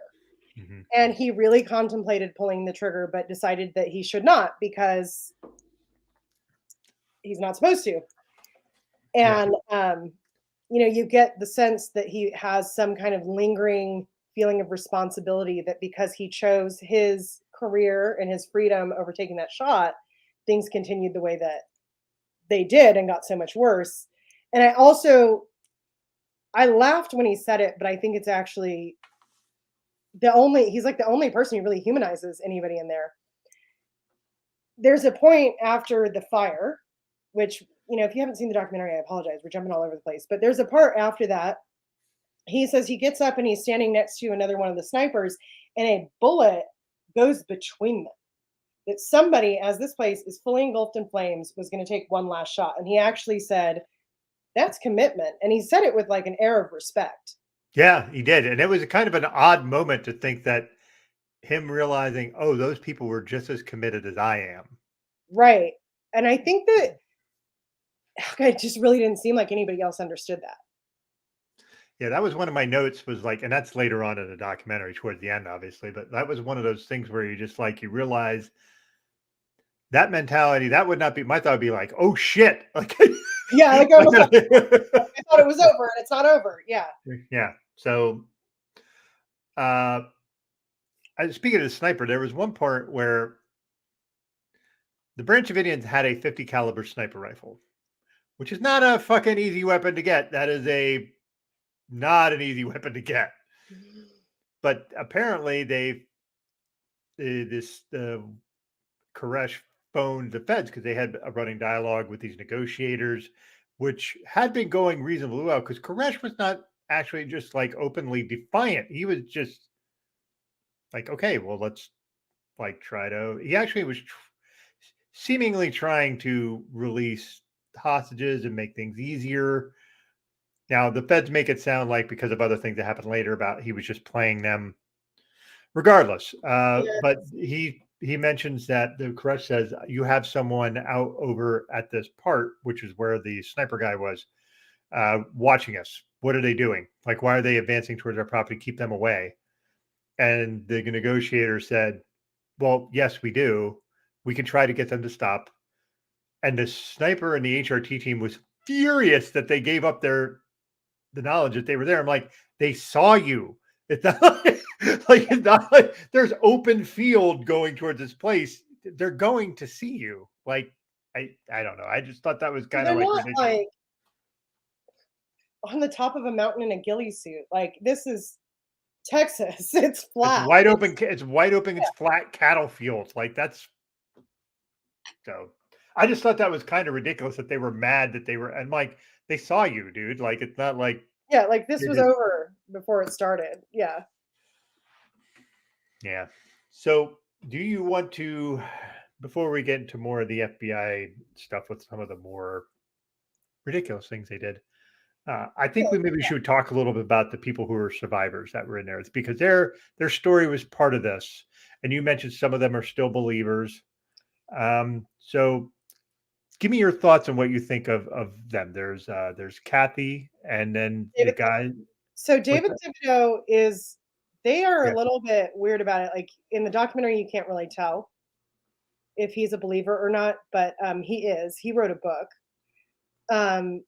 Mhm. And he really contemplated pulling the trigger, but decided that he should not because he's not supposed to. Yeah. And you get the sense that he has some kind of lingering feeling of responsibility that because he chose his career and his freedom over taking that shot, things continued the way that they did and got so much worse. And I laughed when he said it, but I think it's actually he's like the only person who really humanizes anybody in there. There's a point after the fire, which, if you haven't seen the documentary, I apologize. We're jumping all over the place. But there's a part after that. He says he gets up and he's standing next to another one of the snipers, and a bullet goes between them. That somebody, as this place is fully engulfed in flames, was going to take one last shot. And he actually said, that's commitment. And he said it with like an air of respect. Yeah, he did. And it was a kind of an odd moment to think that him realizing, oh, those people were just as committed as I am. Right. And I think that it just really didn't seem like anybody else understood that. Yeah, that was one of my notes was like, and that's later on in the documentary towards the end, obviously, but that was one of those things where you just like, you realize that mentality, that would not be my thought would be like, oh shit. Like, Yeah, like almost like I thought it was over and it's not over. Yeah. yeah. So, uh, speaking of the sniper, there was one part where the Branch Davidians had a 50 caliber sniper rifle, which is not a fucking easy weapon to get. That is not an easy weapon to get. But apparently this Koresh phoned the feds because they had a running dialogue with these negotiators, which had been going reasonably well because Koresh was not actually just like openly defiant. He was just like, okay, well, let's like try to. He actually was seemingly trying to release hostages and make things easier. Now, the feds make it sound like because of other things that happened later about he was just playing them regardless. Yeah. But he mentions that the Koresh says you have someone out over at this part, which is where the sniper guy was, watching us. What are they doing? Like, why are they advancing towards our property? Keep them away. And the negotiator said, well, yes, we do. We can try to get them to stop. And the sniper and the HRT team was furious that they gave up the knowledge that they were there. I'm like, they saw you. It's not like it's not like there's open field going towards this place. They're going to see you. Like, I don't know. I just thought that was Well, kind of they're like not ridiculous. like on the top of a mountain in a ghillie suit. Like this is Texas. It's It's flat. wide open. It's wide open. It's flat cattle fields. Like that's so. I just thought that was kind of ridiculous that they were mad that they were and like they saw you, dude. Like it's not like Yeah, like this you're was just over before it started. Yeah. yeah. So, do you want to, before we get into more of the FBI stuff with some of the more ridiculous things they did, I think So, we maybe should talk a little bit about the people who were survivors that were in there. It's because their story was part of this, and you mentioned some of them are still believers. So, give me your thoughts on what you think of them. There's Kathy, and then the David guy. so What's David that? Thibodeau they are a Yeah. little bit weird about it. Like in the documentary, you can't really tell if he's a believer or not, but he is. He wrote a book. Um,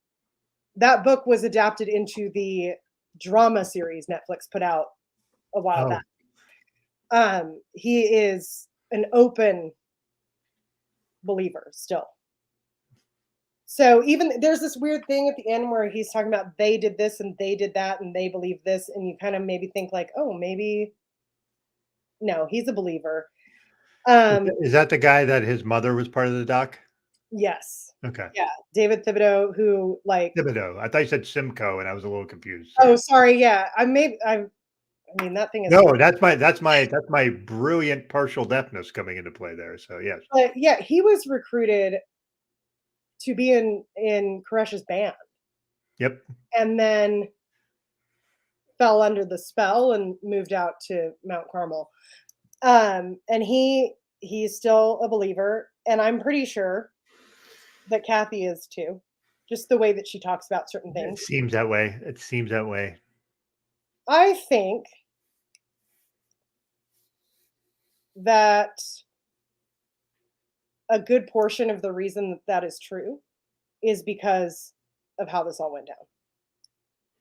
that book was adapted into the drama series Netflix put out a while back. Oh, He is an open believer still. So even there's this weird thing at the end where he's talking about they did this and they did that and they believe this, and you kind of maybe think like, oh, maybe no, he's a believer. Um, is that the guy that his mother was part of the doc? yes, Okay. yeah, David Thibodeau, who like, Thibodeau. I thought you said Simcoe, and I was a little confused. oh, Sorry. sorry, yeah, I I mean, that thing is. No, that's my brilliant partial deafness coming into play there. So yes. But yeah, he was recruited to be in Koresh's band, Yep. and then fell under the spell and moved out to Mount Carmel. And he's still a believer, and I'm pretty sure that Kathy is too. Just the way that she talks about certain It things. seems that way. It seems that way. I think that a good portion of the reason that that is true is because of how this all went down,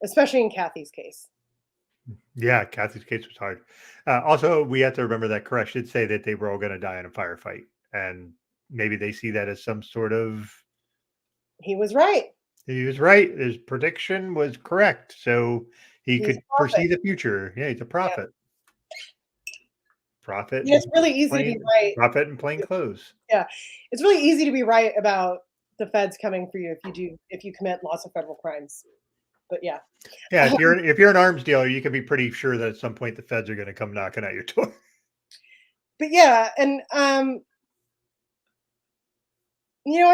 especially in Kathy's case. Yeah, Kathy's case was hard. Also, we have to remember that Koresh did say that they were all going to die in a firefight, and maybe they see that as some sort of. He was right. He was right. His prediction was correct, so he He's could a prophet. foresee the future. Yeah, he's a Yeah. prophet. Prophet. Yeah, it's really easy to be Plain right. prophet in plain clothes. Yeah, it's really easy to be right about the feds coming for you if you commit lots of federal crimes. But yeah, Yeah, if you're an arms dealer, you can be pretty sure that at some point the feds are going to come knocking at your door. but yeah, and I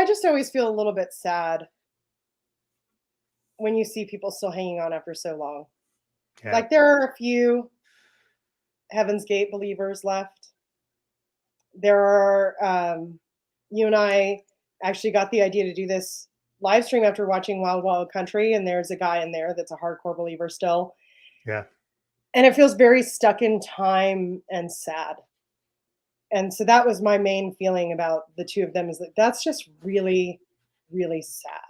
just always feel a little bit sad when you see people still hanging on after so long. Yeah. Like there are a few Heaven's Gate believers left. There are you and I actually got the idea to do this live stream after watching Wild Wild Country, and there's a guy in there that's a hardcore believer still. Yeah. And it feels very stuck in time and sad. And so that was my main feeling about the two of them, is that that's just really, really sad.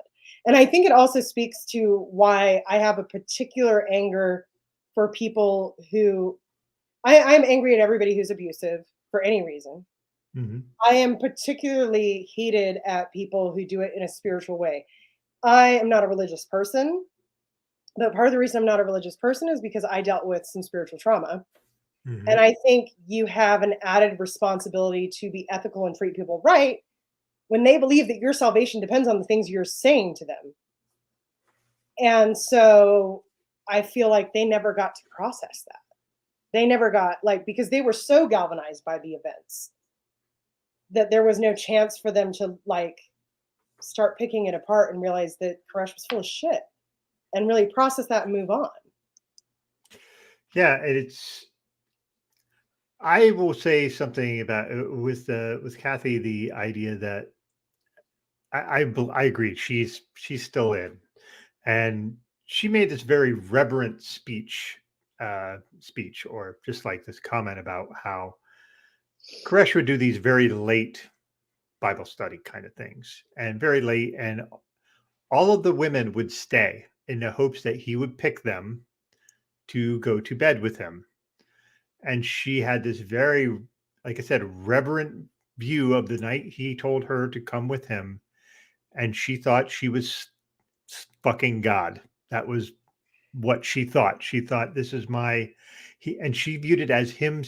And I think it also speaks to why I have a particular anger for people who I'm angry at everybody who's abusive for any reason. Hmm. I am particularly heated at people who do it in a spiritual way. I am not a religious person, but part of the reason I'm not a religious person is because I dealt with some spiritual trauma. Hmm. And I think you have an added responsibility to be ethical and treat people right when they believe that your salvation depends on the things you're saying to them. And so I feel like they never got to process that. They never got, like, because they were so galvanized by the events that there was no chance for them to, like, start picking it apart and realize that Koresh was full of shit and really process that and move on. Yeah, I will say something about with Kathy, the idea that I agree. She's still in, and she made this very reverent speech, or just like this comment about how Koresh would do these very late Bible study kind of things, and very late, and all of the women would stay in the hopes that he would pick them to go to bed with him. And she had this very, like I said, reverent view of the night he told her to come with him, and she thought she was fucking God. That was what she thought. She thought, this is and she viewed it as him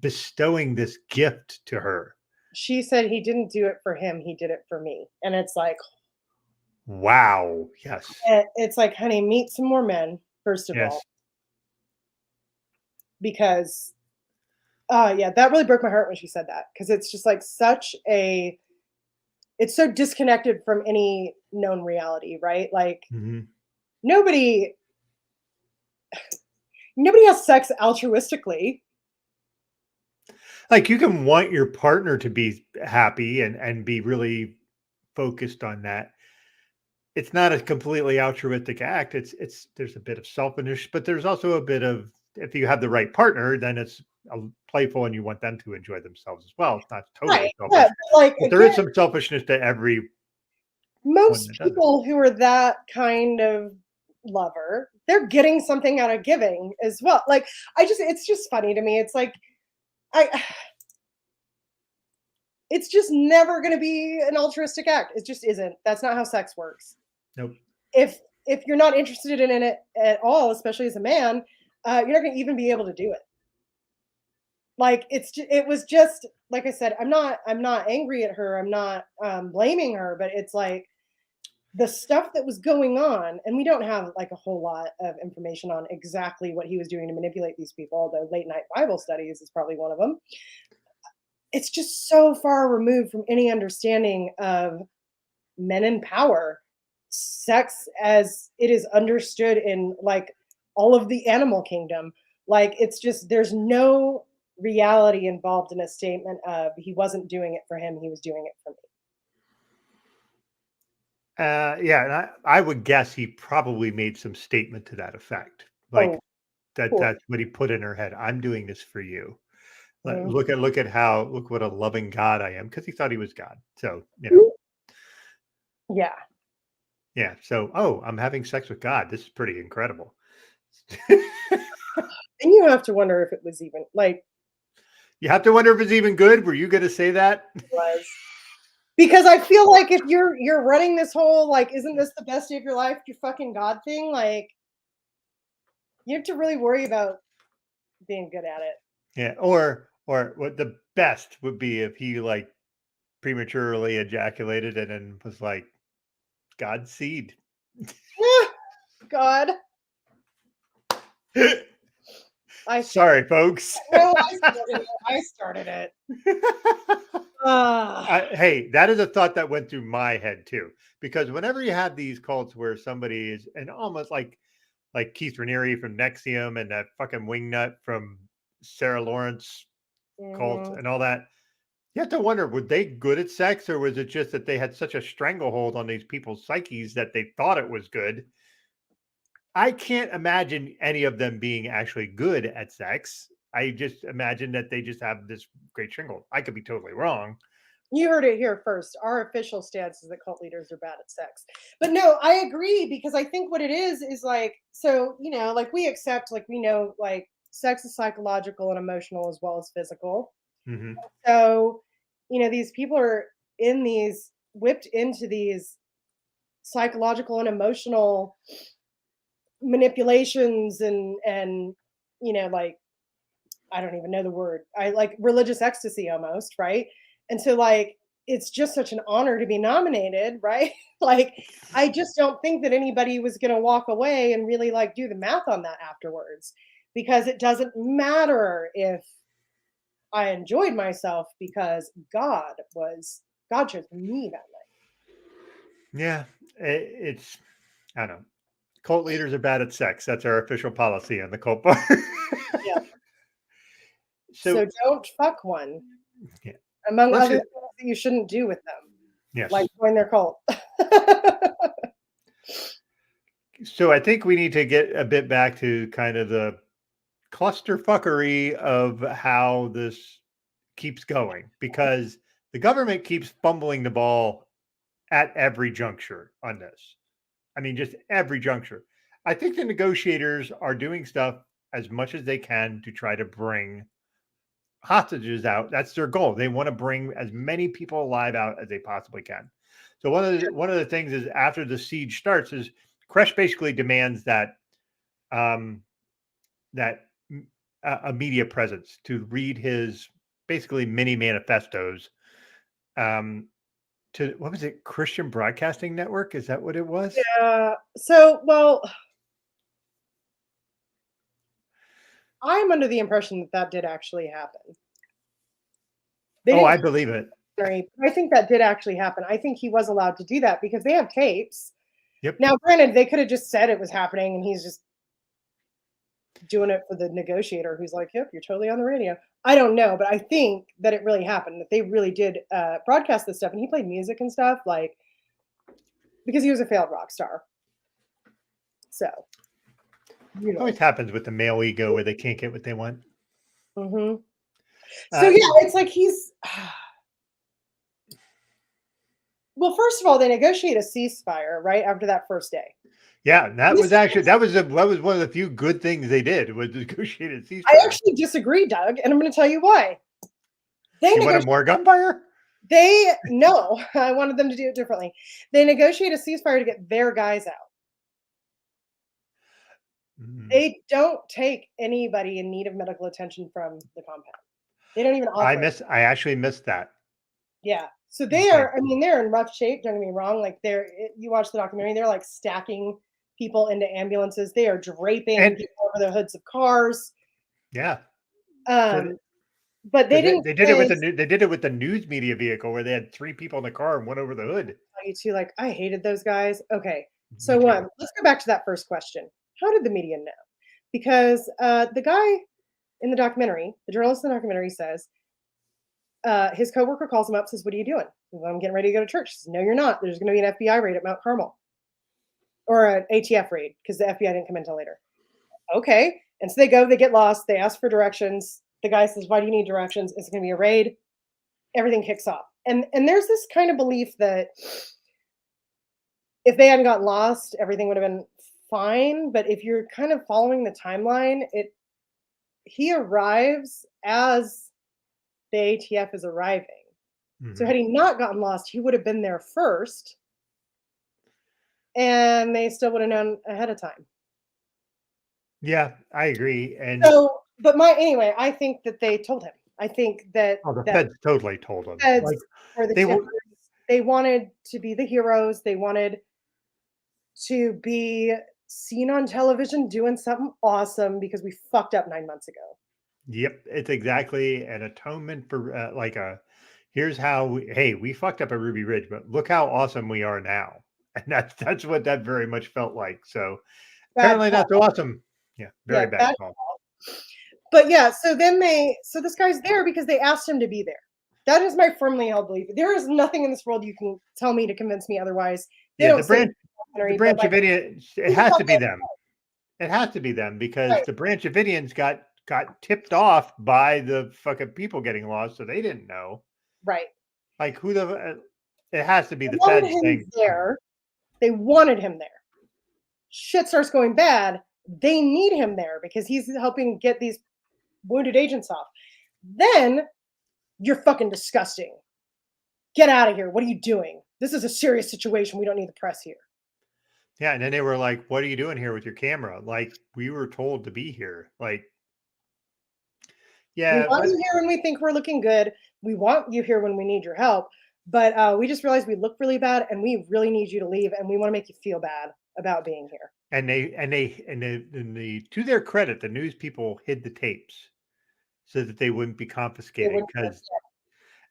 bestowing this gift to her. She said he didn't do it for him, he did it for me. And it's like, Wow. Yes. it's like, honey, meet some more men, first of all, Yes. because yeah, that really broke my heart when she said that, because it's just like it's so disconnected from any known reality, right? Like Mhm. nobody has sex altruistically. Like, you can want your partner to be happy and be really focused on that. It's not a completely altruistic act. There's a bit of selfishness, but there's also a bit of, if you have the right partner, then it's playful and you want them to enjoy themselves as well. It's not totally Right. Yeah. selfish, But like but there is again, some selfishness to every one most that does it. people who are that kind of lover, they're getting something out of giving as well. Like it's just funny to me. It's like I it's just never going to be an altruistic act. It just isn't. That's not how sex works. Nope. If you're not interested in it at all, especially as a man, you're not going to even be able to do it. Like it was just like I said. I'm not angry at her. I'm not blaming her. But it's like the stuff that was going on, and we don't have like a whole lot of information on exactly what he was doing to manipulate these people, although late night Bible studies is probably one of them. It's just so far removed from any understanding of men in power, sex as it is understood in like all of the animal kingdom. Like it's just there's no reality involved in a statement of he wasn't doing it for him, he was doing it for me. Yeah, and I would guess he probably made some statement to that effect, like Oh, cool. that's what he put in her head. I'm doing this for you. Like, Mhm. look what a loving God I am, because he thought he was God. So you know, Yeah. yeah. So I'm having sex with God. This is pretty incredible. And you have to wonder if it was even like You have to wonder if it's even good. Were you going to say that? was because I feel like if you're running this whole like isn't this the best day of your life, your fucking God thing, like you have to really worry about being good at it. Yeah, or what the best would be if he like prematurely ejaculated and then was like God's seed. God. I Sorry, folks. no, I started it. Ah, Hey, that is a thought that went through my head too. Because whenever you have these cults where somebody is, and almost like Keith Raniere from Nexium and that fucking wingnut from Sarah Lawrence cult mhm. and all that, you have to wonder, were they good at sex, or was it just that they had such a stranglehold on these people's psyches that they thought it was good? I can't imagine any of them being actually good at sex. I just imagine that they just have this great shingle. I could be totally wrong. You heard it here first. Our official stance is that cult leaders are bad at sex. But no, I agree because I think what it is like, so, like we accept, like we know, like sex is psychological and emotional as well as physical. Hmm. So, these people are in these, whipped into these psychological and emotional manipulations and like I don't even know the word. I like religious ecstasy almost, right? And so like it's just such an honor to be nominated, right? Like I just don't think that anybody was going to walk away and really like do the math on that afterwards because it doesn't matter if I enjoyed myself because God chose me that Yeah, it's I don't know. Cult leaders are bad at sex. That's our official policy on the cult bar. night. Yeah. So So don't fuck one, yeah, among let's other get things that you shouldn't do with them, like yes. join their cult. So I think we need to get a bit back to kind of the clusterfuckery of how this keeps going, because the government keeps fumbling the ball at every juncture on this. I mean, just every juncture. I think the negotiators are doing stuff as much as they can to try to bring hostages out. That's their goal. They want to bring as many people alive out as they possibly can. So one of the things is after the siege starts is Kresh basically demands that um, that a media presence to read his basically mini manifestos to what was it, Christian Broadcasting Network? Is that what it was? Yeah. So, well, I'm under the impression that that did actually happen. They Oh, didn't I believe it. I think that did actually happen. I think he was allowed to do that because they have tapes. Yep. Now, granted, they could have just said it was happening and he's just doing it for the negotiator who's like, yep, you're totally on the radio. I don't know, but I think that it really happened, that they really did broadcast this stuff. And he played music and stuff, like, because he was a failed rock star. So, you It know. always happens with the male ego where they can't get what they want. Hmm. So, Uh, yeah, it's like he's. Well, first of all, they negotiate a ceasefire right after that first day. yeah, that This was actually is, that was one of the few good things they did was negotiated I ceasefire. actually disagree, Doug, and I'm going to tell you why. They You wanted negotiate. more gunfire? They no, I wanted them to do it differently. They negotiate a ceasefire to get their guys out. Mm. They don't take anybody in need of medical attention from the compound. They don't even offer it. I actually missed that. Yeah. So they Okay. are, I mean, they're in rough shape. Don't get me wrong. Like you watch the documentary, they're like stacking people into ambulances. They are draping And people over the hoods of cars. yeah, so Um, but they they, didn't they did it with say, the they did it with the news media vehicle where they had 3 people in the car and one over the hood. you two, like, I hated those guys. Okay. Me So too. let's go back to that first question. How did the media know? Because the guy in the documentary, the journalist in the documentary says, his coworker calls him up, says, "What are you doing?" He says, "I'm getting ready to go to church." He says, "No, you're not. There's going to be an FBI raid at Mount Carmel or an ATF raid because the FBI didn't come until later." Okay. And so they go, they get lost, they ask for directions. The guy says, "Why do you need directions? It's going to be a raid." Everything kicks off. And there's this kind of belief that if they hadn't gotten lost, everything would have been fine. But if you're kind of following the timeline, he arrives as the ATF is arriving. So Mhm. had he not gotten lost, he would have been there first, and they still would have known ahead of time. Yeah, I agree. And So, but my anyway, I think that they told him. I think that oh, the feds totally told them. feds Like were the they tippers. were. They wanted to be the heroes. They wanted to be seen on television doing something awesome because we fucked up 9 months ago. Yep, it's exactly an atonement for like a. Here's how hey, we fucked up at Ruby Ridge, but look how awesome we are now. And that's what that very much felt like. So Bad apparently not call. so awesome. Yeah, very Yeah, bad bad. call. But yeah, so this guy's there because they asked him to be there. That is my firmly held belief. There is nothing in this world you can tell me to convince me otherwise. They Yeah, don't say it in the the documentary, but Branch like, Davidians, it who the has fuck to be is them. It has to be them because right? the Branch Davidians got tipped off by the fucking people getting lost, so they didn't know. Right. Like who the it has to be They the wanted feds him saying, there. They wanted him there. Shit starts going bad. They need him there because he's helping get these wounded agents off. Then you're fucking disgusting. Get out of here. What are you doing? This is a serious situation. We don't need the press here. yeah, and then they were like, "What are you doing here with your camera?" Like we were told to be here. Like, We yeah, want but you here when we think we're looking good. We want you here when we need your help. But we just realized we look really bad and we really need you to leave and we want to make you feel bad about being here. and they to their credit, the news people hid the tapes so that they wouldn't be They confiscated. wouldn't Because,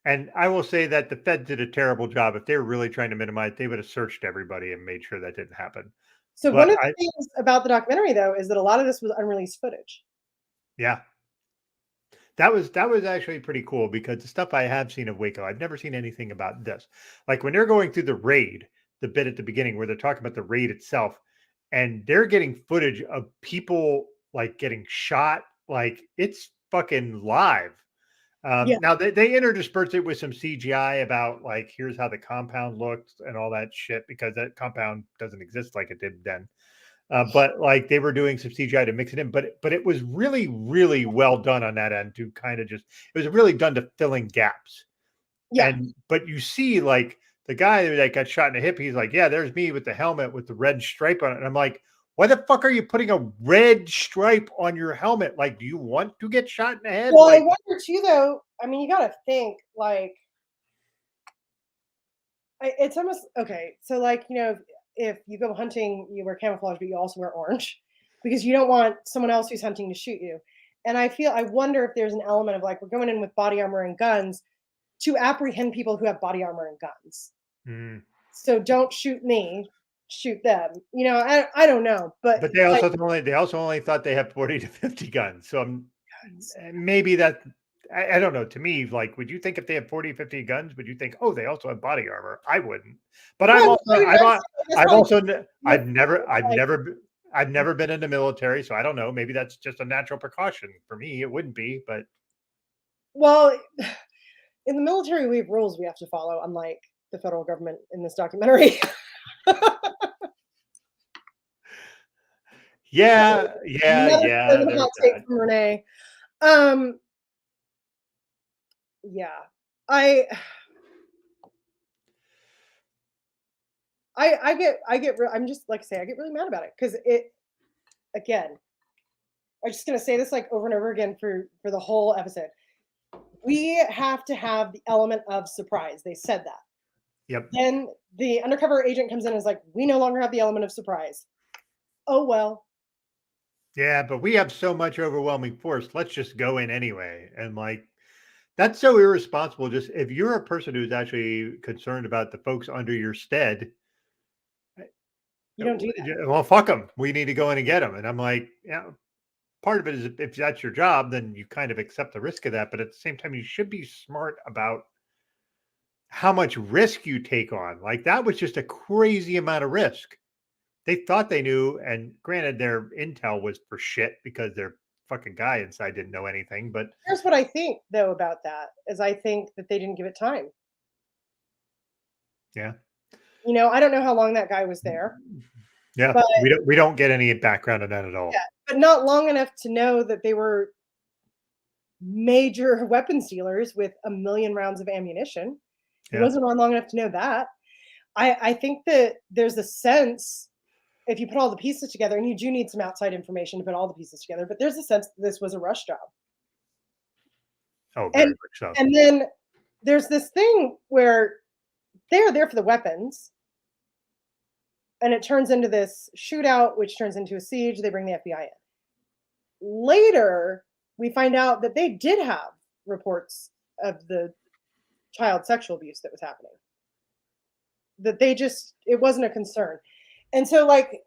and I will say that the Fed did a terrible job. If they were really trying to minimize, they would have searched everybody and made sure that didn't happen. So one But of the things about the documentary though is that a lot of this was unreleased footage. yeah, that was actually pretty cool because the stuff I have seen of Waco, I've never seen anything about this. Like when they're going through the raid, the bit at the beginning where they're talking about the raid itself, and they're getting footage of people like getting shot, like it's fucking live. Yeah. Now they interdisperse it with some CGI about like here's how the compound looks and all that shit because that compound doesn't exist like it did then. But like they were doing some CGI to mix it in, but it was really really well done on that end to kind of just it was really done to fill in gaps. Yeah. And but you see like the guy that got shot in the hip, he's like, yeah, there's me with the helmet with the red stripe on it, and I'm like, why the fuck are you putting a red stripe on your helmet? Like, do you want to get shot in the head? Well, I Like, wonder too though, I mean, you got to think like it's almost okay. So like, if you go hunting, you wear camouflage, but you also wear orange because you don't want someone else who's hunting to shoot you. And I wonder if there's an element of like we're going in with body armor and guns to apprehend people who have body armor and guns. mm. So don't shoot me, shoot them. I don't know, but But they also only thought they had 40 to 50 guns. So maybe that I don't know. To me, like, would you think if they had 40, 50 guns, would you think, oh, they also have body armor? I wouldn't. But I'm well, also I mean, that's I've probably also like I've never been in the military, so I don't know. Maybe that's just a natural precaution. For me, it wouldn't be, but well, in the military we have rules we have to follow, unlike the federal government in this documentary. Another there's hot take that. from Renee. Um, yeah, I, I'm just like I say, I get really mad about it because again, I'm just gonna say this like over and over again for the whole episode. we have to have the element of surprise. They said that. Yep. Then the undercover agent comes in and is like, we no longer have the element of surprise. Oh, well. Yeah, but we have so much overwhelming force. Let's just go in anyway. And like, that's so irresponsible. Just if you're a person who's actually concerned about the folks under your stead, You don't do that. well, fuck them. We need to go in and get them. And I'm like, yeah, part of it is if that's your job, then you kind of accept the risk of that. But at the same time, you should be smart about how much risk you take on. Like that was just a crazy amount of risk. They thought they knew, and granted, their intel was for shit because their fucking guy inside didn't know anything. But Here's what I think, though, about that is I think that they didn't give it time. yeah, I don't know how long that guy was there, yeah, but we don't get any background on that at all. yeah, but not long enough to know that they were major weapons dealers with a million rounds of ammunition. He Yeah, wasn't on long enough to know that. I think that there's a sense, if you put all the pieces together, and you do need some outside information to put all the pieces together, but there's a sense that this was a rush job. oh, very And much so. and then there's this thing where they're there for the weapons, and it turns into this shootout, which turns into a siege. They bring the FBI in. Later, we find out that they did have reports of the child sexual abuse that was happening. That it wasn't a concern. And so, like,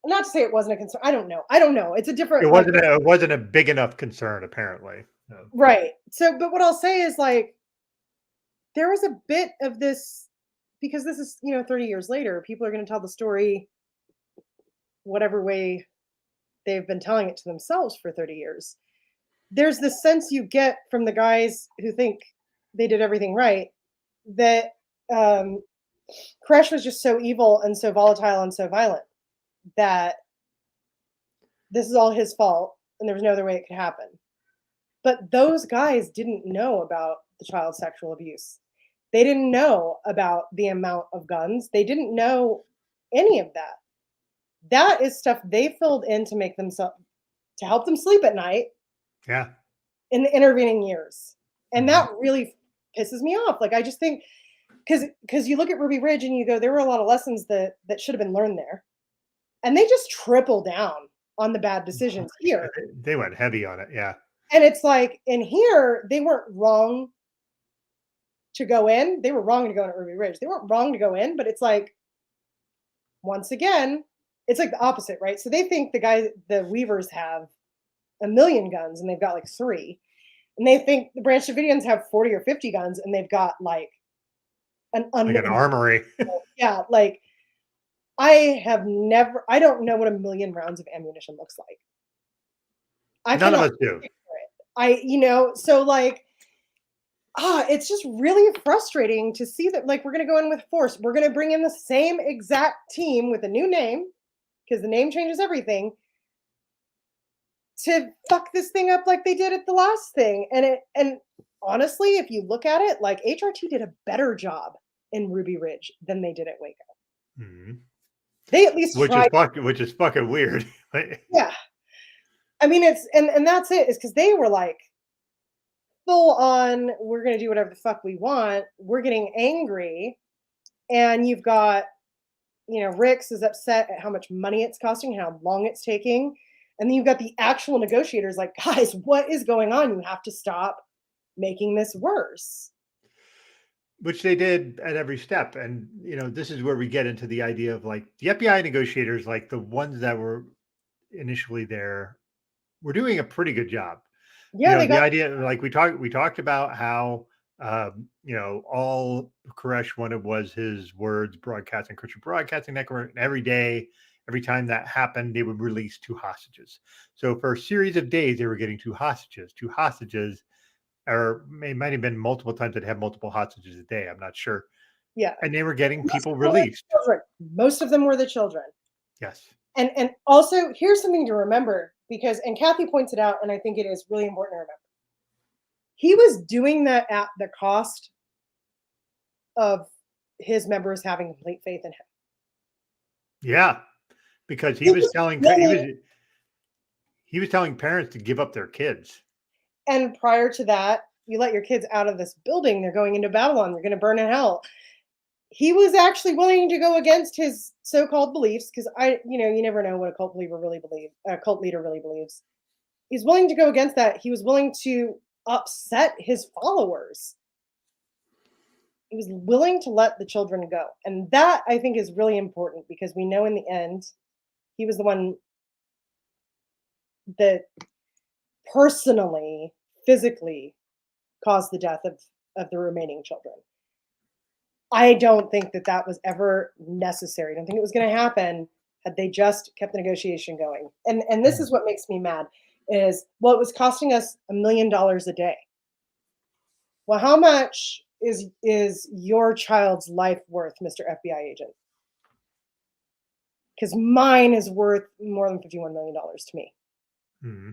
not to say it wasn't a concern. I don't know. It's a different, It wasn't a big enough concern, apparently. No. right. So, but what I'll say is, like, there was a bit of this, because this is, 30 years later, people are going to tell the story whatever way they've been telling it to themselves for 30 years. There's this sense you get from the guys who think they did everything right that Koresh was just so evil and so volatile and so violent that this is all his fault and there was no other way it could happen. But those guys didn't know about the child sexual abuse. They didn't know about the amount of guns. They didn't know any of that. That is stuff they filled in to make themselves, to help them sleep at night Yeah. in the intervening years. And Mhm. that really pisses me off. Like, I just think, because you look at Ruby Ridge and you go, there were a lot of lessons that should have been learned there. And they just triple down on the bad decisions here. They went heavy on it. Yeah. And it's like, in here, they weren't wrong to go in. They were wrong to go in at Ruby Ridge. They weren't wrong to go in, but it's like, once again, it's like the opposite, right? So they think the Weavers have a million guns and they've got like 3. And they think the Branch Davidians have 40 or 50 guns and they've got like an armory. yeah, like I don't know what a million rounds of ammunition looks like. None of us do. So like, it's just really frustrating to see that, like, we're going to go in with force. We're going to bring in the same exact team with a new name, because the name changes everything, to fuck this thing up like they did at the last thing. And honestly, if you look at it, like, HRT did a better job in Ruby Ridge than they did at Waco. Mm-hmm. They at least tried. Which is fucking weird. Yeah. I mean, and that's it, is because they were like, full on, we're going to do whatever the fuck we want. We're getting angry. And you've got, Rix is upset at how much money it's costing, how long it's taking. And then you've got the actual negotiators like, guys, what is going on? You have to stop making this worse. Which they did at every step. And, this is where we get into the idea of like the FBI negotiators, like the ones that were initially there, were doing a pretty good job. Yeah, The idea, like we talked about how, all Koresh wanted was his words broadcasting, Christian Broadcasting Network. And every day, every time that happened, they would release 2 hostages. So for a series of days, they were getting 2 hostages, or it might have been multiple times that had multiple hostages a day. I'm not sure. Yeah. And they were getting people released. Most of them were the children. Yes. And also, here's something to remember, because, and Kathy points it out, and I think it is really important to remember. He was doing that at the cost of his members having complete faith in him. Yeah, because he was telling parents to give up their kids. And prior to that, you let your kids out of this building, they're going into Babylon, they're going to burn in hell. He was actually willing to go against his so-called beliefs because you never know what a cult leader really believes. He's willing to go against that. He was willing to upset his followers. He was willing to let the children go. And that I think is really important because we know in the end, he was the one that personally, physically caused the death of the remaining children. I don't think that was ever necessary. I don't think it was going to happen had they just kept the negotiation going. And this is what makes me mad is, well, it was costing us $1 million a day. Well, how much is your child's life worth, Mr. FBI agent? Because mine is worth more than $51 million to me. Mm-hmm.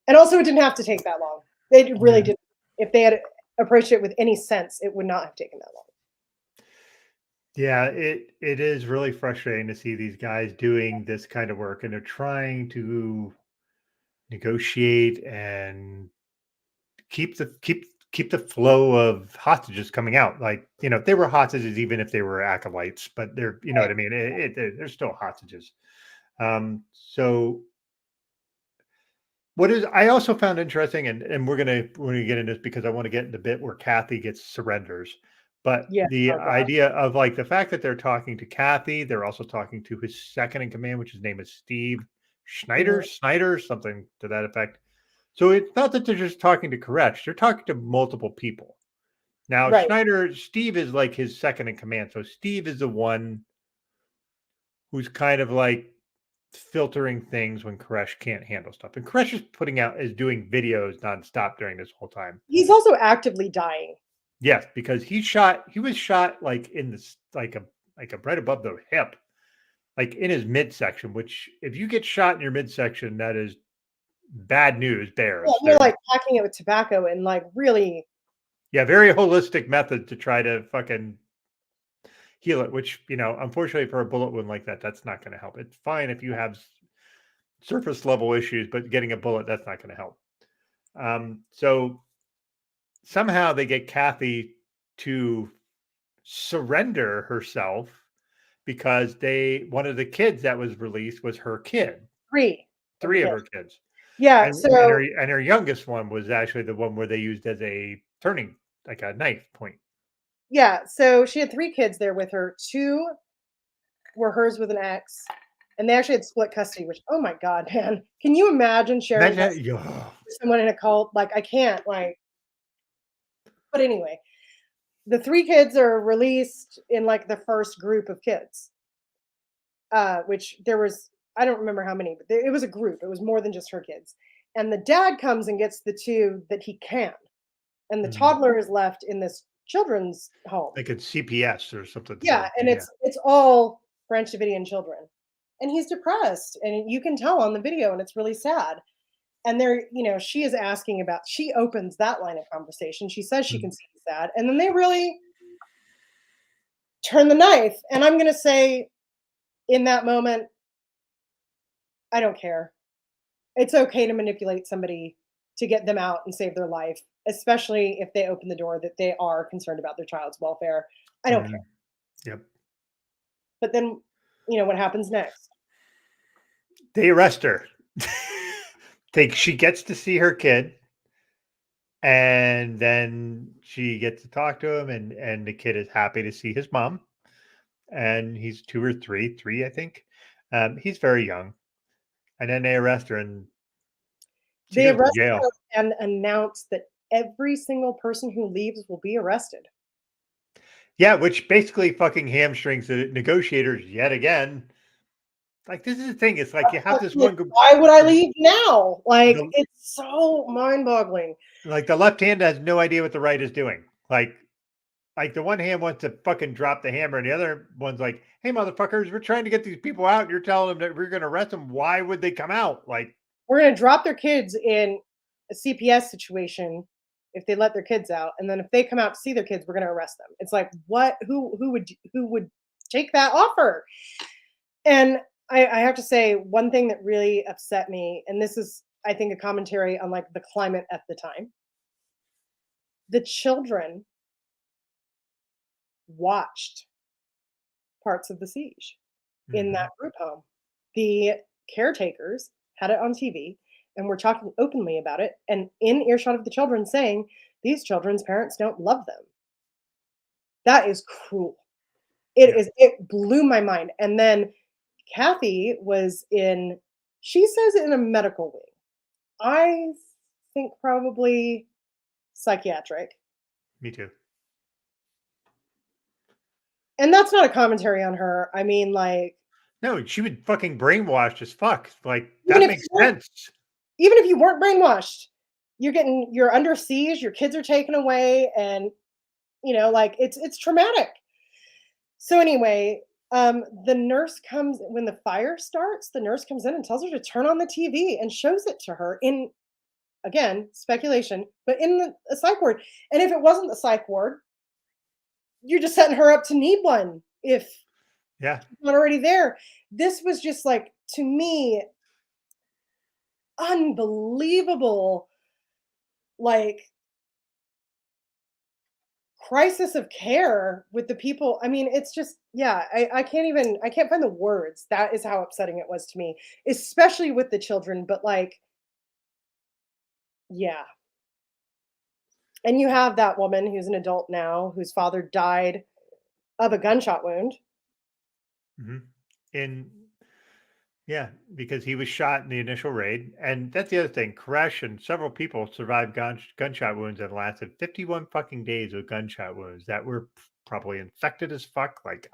And also, it didn't have to take that long. They really didn't. If they had approached it with any sense, it would not have taken that long. Yeah, it is really frustrating to see these guys doing this kind of work, and they're trying to negotiate and keep the flow of hostages coming out. Like, if they were hostages, even if they were acolytes, but they're, you know what I mean? They're still hostages. So what is I also found interesting, and we're gonna get into this because I want to get into the bit where Kathy gets surrenders. But Yeah. the Oh, God. idea of like the fact that they're talking to Kathy, they're also talking to his second in command, which his name is Steve Snyder, something to that effect. So it's not that they're just talking to Koresh, they're talking to multiple people. Now, Right. Steve is like his second in command. So Steve is the one who's kind of like filtering things when Koresh can't handle stuff. And Koresh is doing videos nonstop during this whole time. He's also actively dying. Yes, because he was shot like in this like a right above the hip, like in his midsection, which if you get shot in your midsection, that is bad news, bears. Yeah, you're like packing it with tobacco and like really. Yeah, very holistic method to try to fucking heal it, which, unfortunately for a bullet wound like that, that's not going to help. It's fine if you have surface level issues, but getting a bullet, that's not going to help. So somehow they get Kathy to surrender herself because one of the kids that was released was her kid. Three of her kids. Yeah. And her youngest one was actually the one where they used as a turning, like a knife point. Yeah. So she had 3 kids there with her. 2 were hers with an ex. And they actually had split custody, which, oh my God, man. Can you imagine sharing with someone in a cult? Like, I can't, but anyway, the 3 kids are released in like the first group of kids, which there was, I don't remember how many, but it was a group. It was more than just her kids. And the dad comes and gets the 2 that he can. And the toddler is left in this children's home. Like it's CPS or something. Yeah. And it's all Branch Davidian children. And he's depressed. And you can tell on the video, and it's really sad. And she is asking about, she opens that line of conversation. She says she can see he's sad. And then they really turn the knife. And I'm going to say in that moment, I don't care. It's okay to manipulate somebody to get them out and save their life, especially if they open the door that they are concerned about their child's welfare. I don't care. Yep. But then, what happens next? They arrest her. She gets to see her kid, and then she gets to talk to him, and the kid is happy to see his mom. And he's 2 or 3, I think. He's very young. And then they arrest her, and they arrest her and announce that every single person who leaves will be arrested. Yeah, which basically fucking hamstrings the negotiators yet again. Like, this is the thing. It's like you have this one. Why would I leave now? Like, it's so mind-boggling. Like the left hand has no idea what the right is doing. Like the one hand wants to fucking drop the hammer, and the other one's like, "Hey, motherfuckers, we're trying to get these people out. You're telling them that we're going to arrest them. Why would they come out? Like, we're going to drop their kids in a CPS situation if they let their kids out, and then if they come out to see their kids, we're going to arrest them." It's like, what? Who would take that offer? And I have to say, one thing that really upset me, and this is I think, a commentary on like the climate at the time. The children watched parts of the siege in Mhm. that group home. The caretakers had it on TV and were talking openly about it and in earshot of the children saying, these children's parents don't love them. That is cruel. It Yeah. is, it blew my mind. And then Kathy was in, she says in a medical wing. I think probably psychiatric. Me too. And that's not a commentary on her. I mean, like, No, she would fucking brainwashed as fuck. Like, even that if you makes weren't sense. even if you weren't brainwashed, you're under siege, your kids are taken away, and like it's traumatic. So anyway, the nurse comes when the fire starts, the nurse comes in and tells her to turn on the TV and shows it to her in, again, speculation, but in a psych ward. And if it wasn't the psych ward, you're just setting her up to need one if Yeah. she's not already there. This was just like, to me, unbelievable, like, crisis of care with the people. I mean, it's just, yeah, I can't even, I can't find the words. That is how upsetting it was to me, especially with the children. But like, yeah. And you have that woman who's an adult now, whose father died of a gunshot wound. Mhm. In Yeah, because he was shot in the initial raid, and that's the other thing. Koresh and several people survived gunshot wounds that lasted 51 fucking days with gunshot wounds that were probably infected as fuck. Like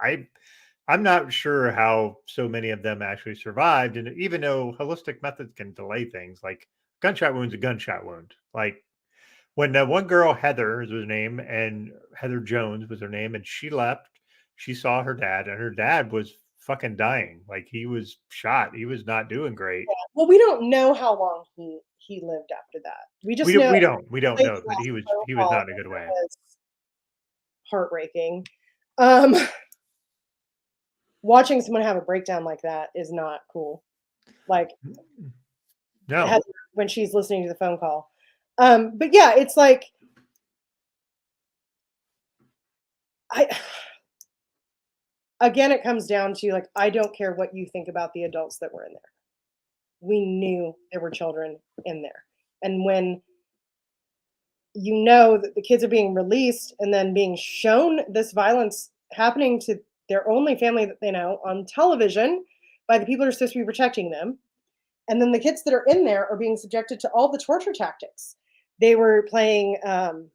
I'm not sure how so many of them actually survived, and even though holistic methods can delay things, like gunshot wound's a gunshot wound. Like when one girl, Heather is her name, and Heather Jones was her name, and she left. She saw her dad, and her dad was fucking dying. Like he was shot. He was not doing great. Well, we don't know how long he lived after that. We We just don't. know We don't. We don't played know. the But last phone he was call, not in a good and way. it was heartbreaking. Um, Watching someone have a breakdown like that is not cool. Like, No. Heather, when she's listening to the phone call. But yeah, it's like, I again, it comes down to, like, I don't care what you think about the adults that were in there. We knew there were children in there. And when you know that the kids are being released and then being shown this violence happening to their only family that they know on television by the people who are supposed to be protecting them, and then the kids that are in there are being subjected to all the torture tactics. They were playing, and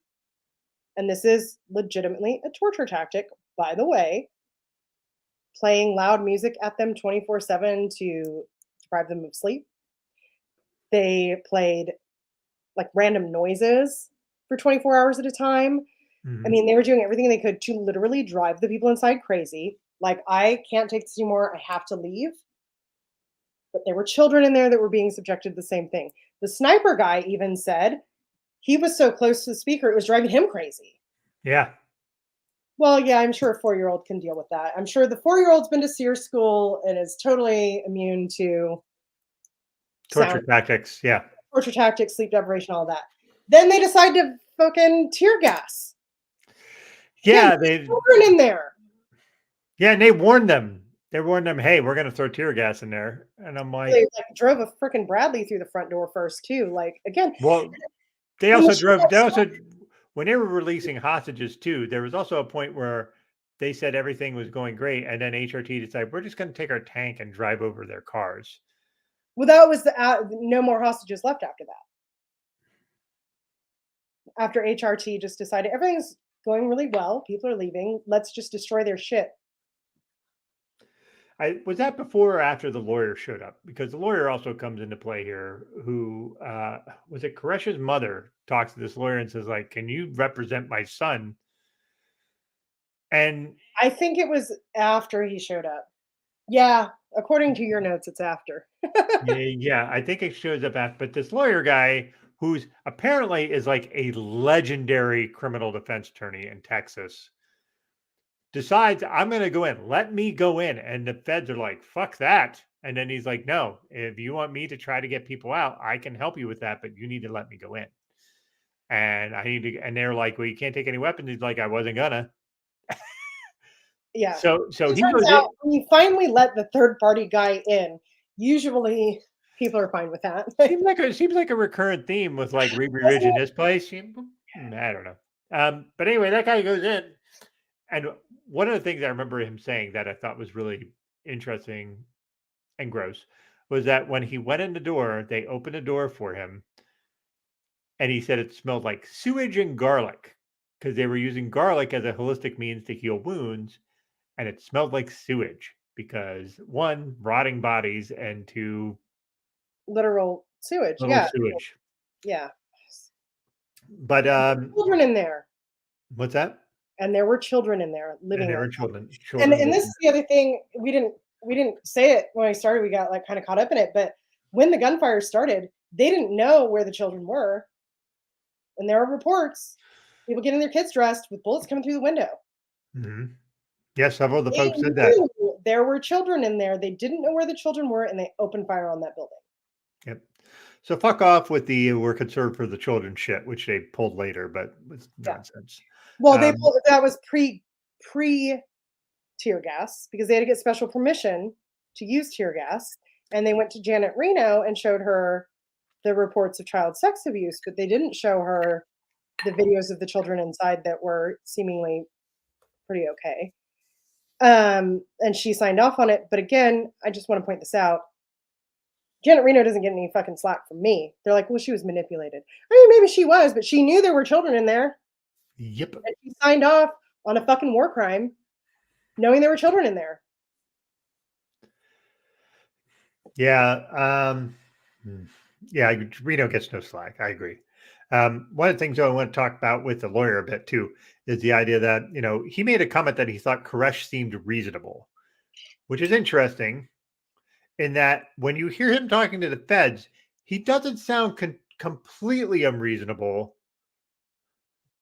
this is legitimately a torture tactic, by the way, playing loud music at them 24/7 to deprive them of sleep. They played like random noises for 24 hours at a time. I Mhm. mean, they were doing everything they could to literally drive the people inside crazy. Like, I can't take this anymore. I have to leave. But there were children in there that were being subjected to the same thing. The sniper guy even said he was so close to the speaker, it was driving him crazy. Yeah. Well, yeah, I'm sure a 4-year-old can deal with that. I'm sure the 4-year-old's been to SEER school and is totally immune to Torture sound, tactics. Yeah. torture tactics, sleep deprivation, all that. Then they decide to fucking tear gas. Again, Yeah. there's children in there. Yeah. And they warned them. They warned them. Hey, we're going to throw tear gas in there. And I'm They like, like drove a freaking Bradley through the front door first too. Like, again, well, they when the also shit drove. They gets also, when they were releasing hostages too, there was also a point where they said everything was going great, and then HRT decided we're just going to take our tank and drive over their cars. well, that was the no more hostages left after that. After HRT just decided everything's going really well, people are leaving, let's just destroy their shit. I was that before or after the lawyer showed up, because the lawyer also comes into play here. Who was it? Koresh's mother talks to this lawyer and says, "Like, can you represent my son?" And I think it was after he showed up. Yeah, according to your notes, it's after. yeah, I think it shows up after. But this lawyer guy, who's apparently is like a legendary criminal defense attorney in Texas, decides I'm going to go in. Let me go in, and the feds are like, "Fuck that! And then he's like, no, if you want me to try to get people out, I can help you with that, but you need to let me go in. And I need to, and they're like, well, you can't take any weapons. He's like, I wasn't gonna. Yeah. So It he turns goes in. out when you finally let the third party guy in, usually people are fine with that. Seems like a recurrent theme with like Ruby Ridge Doesn't in it? this place. I don't know. But anyway, that guy goes in, and one of the things I remember him saying that I thought was really interesting and gross was that when he went in the door, they opened the door for him, and he said it smelled like sewage and garlic because they were using garlic as a holistic means to heal wounds, and it smelled like sewage because one, rotting bodies, and two, Literal sewage. little Yeah. sewage. Yeah. But Children in there. what's that? And there were children in there And living there there. were children, And this is the other thing, we didn't say it when we started, we got like kind of caught up in it, but when the gunfire started, they didn't know where the children were. And there are reports, people getting their kids dressed with bullets coming through the window. Mhm. Yeah, several of the They folks said that. knew there were children in there. They didn't know where the children were, and they opened fire on that building. Yep. So fuck off with the "we're concerned for the children" shit, which they pulled later, but was Yeah. nonsense. Well, they Um, pulled that was pre tear gas because they had to get special permission to use tear gas. And they went to Janet Reno and showed her the reports of child sex abuse, but they didn't show her the videos of the children inside that were seemingly pretty okay. And she signed off on it. But again, I just want to point this out. Janet Reno doesn't get any fucking slack from me. They're like, well, she was manipulated. I mean, maybe she was, but she knew there were children in there. yep. And she signed off on a fucking war crime knowing there were children in there. Yeah. Yeah, Reno gets no slack. I agree. One of the things I want to talk about with the lawyer a bit too is the idea that, he made a comment that he thought Koresh seemed reasonable, which is interesting in that when you hear him talking to the feds, he doesn't sound completely unreasonable,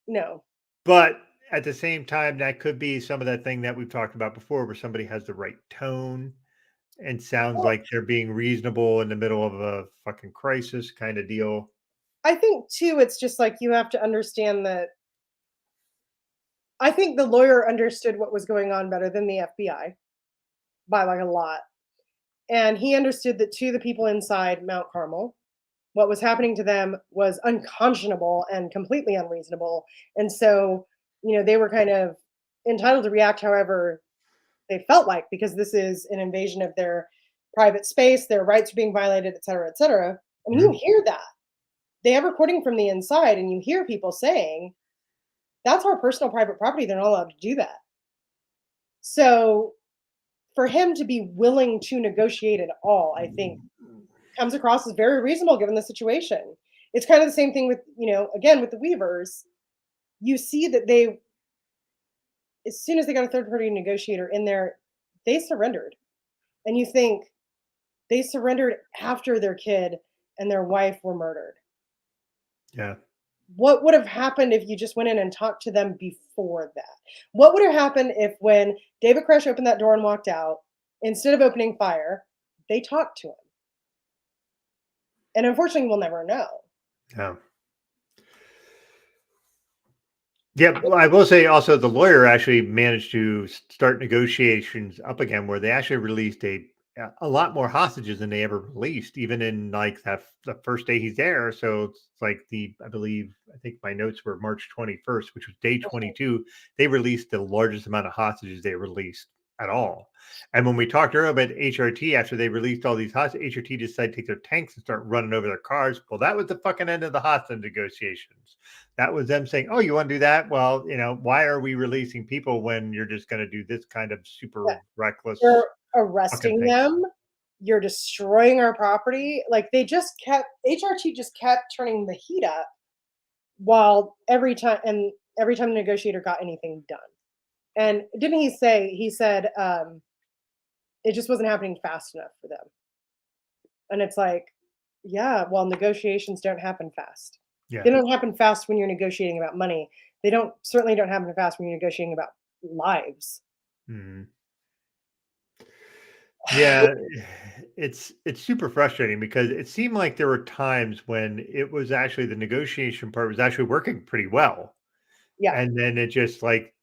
No. but at the same time, that could be some of that thing that we've talked about before, where somebody has the right tone and sounds Well, like they're being reasonable in the middle of a fucking crisis kind of deal. I think too, it's just like you have to understand that I think the lawyer understood what was going on better than the FBI by like a lot. And he understood that to the people inside Mount Carmel, what was happening to them was unconscionable and completely unreasonable. And so, they were kind of entitled to react however they felt like, because this is an invasion of their private space, their rights are being violated, et cetera, et cetera. I mean, you Mhm. hear that. They have recording from the inside, and you hear people saying, that's our personal private property. They're not allowed to do that. So for him to be willing to negotiate at all, I think comes across as very reasonable given the situation. It's kind of the same thing with, again, with the Weavers. You see that they, as soon as they got a third party negotiator in there, they surrendered. And you think they surrendered after their kid and their wife were murdered. Yeah. What would have happened if you just went in and talked to them before that? What would have happened if when David Koresh opened that door and walked out, instead of opening fire, they talked to him? And unfortunately, we'll never know. Yeah. Yeah, well, I will say also the lawyer actually managed to start negotiations up again, where they actually released a lot more hostages than they ever released, even in like the first day he's there. So it's like I think my notes were March 21st, which was day 22. They released the largest amount of hostages they released at all. And when we talked earlier about HRT, after they released all these hostages, HRT decided to take their tanks and start running over their cars. Well, that was the fucking end of the hostage negotiations. That was them saying, "Oh, you want to do that? Well, why are we releasing people when you're just going to do this kind of super Yeah, reckless you're fucking arresting thing?" them. You're destroying our property. Like they just kept HRT just kept turning the heat up while every time the negotiator got anything done. And didn't he said it just wasn't happening fast enough for them. And it's like, yeah, well, negotiations don't happen fast. Yeah. They don't happen fast when you're negotiating about money. They certainly don't happen fast when you're negotiating about lives. Mhm. Yeah, it's super frustrating because it seemed like there were times when it was actually the negotiation part was actually working pretty well. Yeah. And then it just like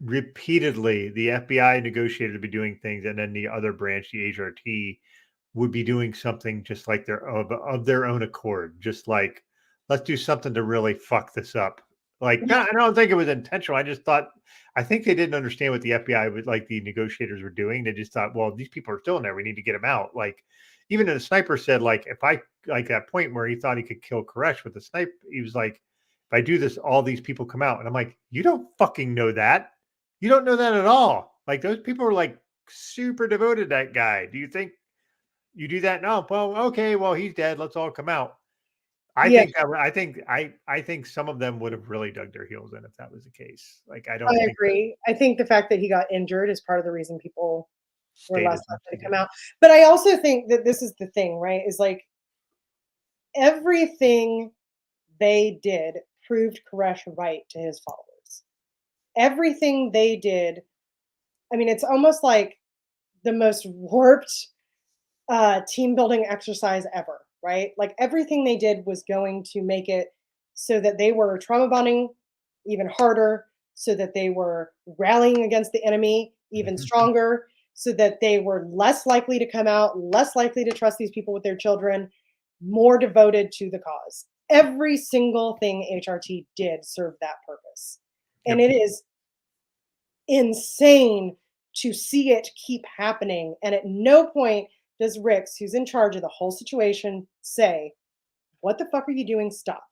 repeatedly the FBI negotiator would be doing things, and then the other branch, the HRT, would be doing something just like their of their own accord, just like let's do something to really fuck this up. Like, Yeah. I don't think it was intentional. I just thought I think they didn't understand what the FBI was like the negotiators were doing. They just thought, well, these people are still in there. We need to get them out. Like, even the sniper said, like, if I like that point where he thought he could kill Koresh with the snipe, he was like, if I do this, all these people come out. And I'm like, you don't fucking know that. You don't know that at all. Like those people are like super devoted to that guy. Do you think you do that? No. Well, okay. Well, he's dead. Let's all come out. I Yeah, think that I think some of them would have really dug their heels in if that was the case. Like I I don't think that agree. I think the fact that he got injured is part of the reason people were stayed less as much likely to come together. out. But I also think that this is the thing, right? Is like everything they did proved Koresh right to his followers. Everything they did, I mean, it's almost like the most warped team building exercise ever, right? Like everything they did was going to make it so that they were trauma bonding even harder, so that they were rallying against the enemy even stronger, so that they were less likely to come out, less likely to trust these people with their children, more devoted to the cause. Every single thing HRT did served that purpose. And Yep. it is insane to see it keep happening. And at no point does Rix, who's in charge of the whole situation, say, what the fuck are you doing? Stop.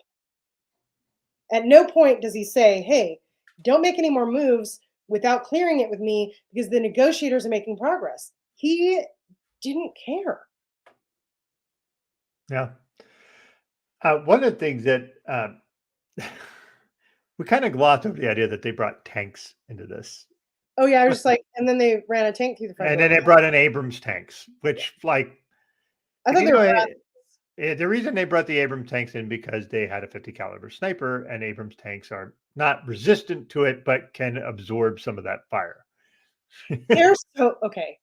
At no point does he say, hey, don't make any more moves without clearing it with me because the negotiators are making progress. He didn't care. Yeah. One of the things that we kind of glossed over the idea that they brought tanks into this. Oh, yeah. I was just like, and then they ran a tank through the front And door. then they brought in Abrams tanks, which like I if thought you they were know bad. the reason they brought the Abrams tanks in because they had a 50 caliber sniper, and Abrams tanks are not resistant to it, but can absorb some of that fire. They're so, okay.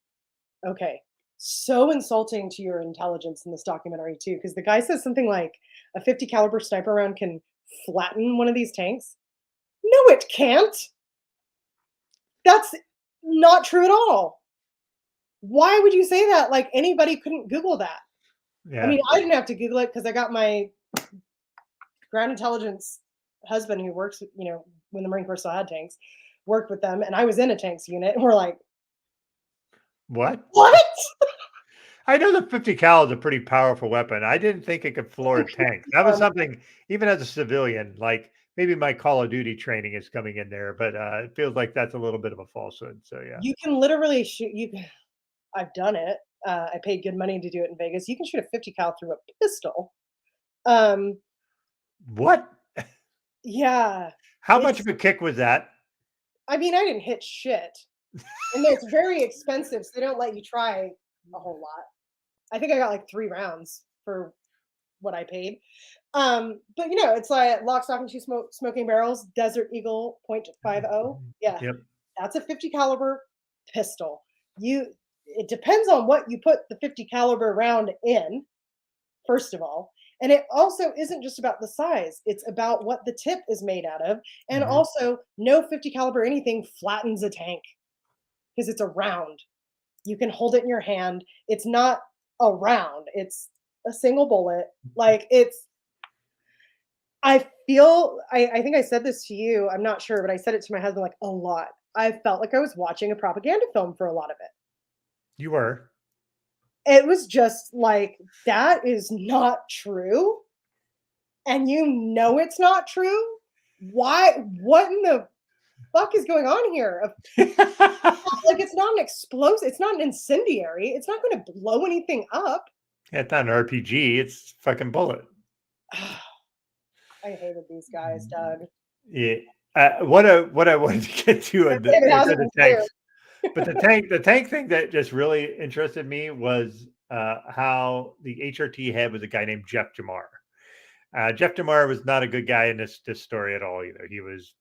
Okay. So insulting to your intelligence in this documentary too, because the guy says something like a 50 caliber sniper round can flatten one of these tanks. No, it can't. That's not true at all. Why would you say that? Like anybody couldn't Google that. I Yeah. mean, I didn't have to Google it because I got my ground intelligence husband who works, when the Marine Corps still had tanks, worked with them, and I was in a tanks unit, and we're like, What? what? I know the 50 cal is a pretty powerful weapon. I didn't think it could floor a tank. That was something, even as a civilian, like maybe my Call of Duty training is coming in there, but it feels like that's a little bit of a falsehood. So yeah. You can literally shoot. I've done it. I paid good money to do it in Vegas. You can shoot a 50 cal through a pistol. Um, What? yeah, How much it's. of a kick was that? I mean, I didn't hit shit, and it's very expensive, so they don't let you try a whole lot. I think I got like 3 rounds for what I paid. But it's like lock, stock, and two smoking barrels. Desert Eagle .50. Yeah, Yep. that's a 50 caliber pistol. It depends on what you put the 50 caliber round in, first of all. And it also isn't just about the size, it's about what the tip is made out of. And Mhm. also, no 50 caliber anything flattens a tank because it's a round. You can hold it in your hand. It's not a round, it's a single bullet. Like I think I said this to you, I'm not sure, but I said it to my husband like a lot. I felt like I was watching a propaganda film for a lot of it. You were. It was just like, that is not true. And it's not true. Why? What in the fuck is going on here? Like, it's not an explosive, it's not an incendiary, it's not going to blow anything up. It's not an RPG. It's fucking bullet. I hated these guys, Doug. Yeah. What I wanted to get to in If it is hasn't the been clear. tanks, but the tank thing that just really interested me was how the HRT head was a guy named Jeff Jamar. Jeff Demar was not a good guy in this story at all either. He was,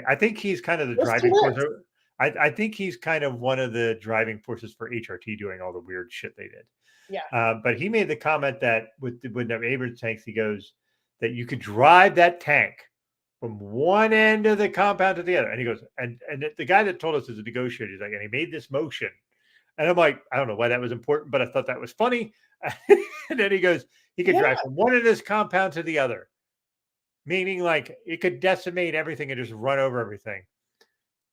I think he's kind of the We're still driving force. next. I think he's kind of one of the driving forces for HRT doing all the weird shit they did. Yeah. But he made the comment that with the Abrams tanks, he goes that you could drive that tank from one end of the compound to the other. And he goes, and the guy that told us is a negotiator. He's like, and he made this motion. And I'm like, I don't know why that was important, but I thought that was funny. And then he goes, he could drive from one end of this compound to the other, meaning like it could decimate everything and just run over everything.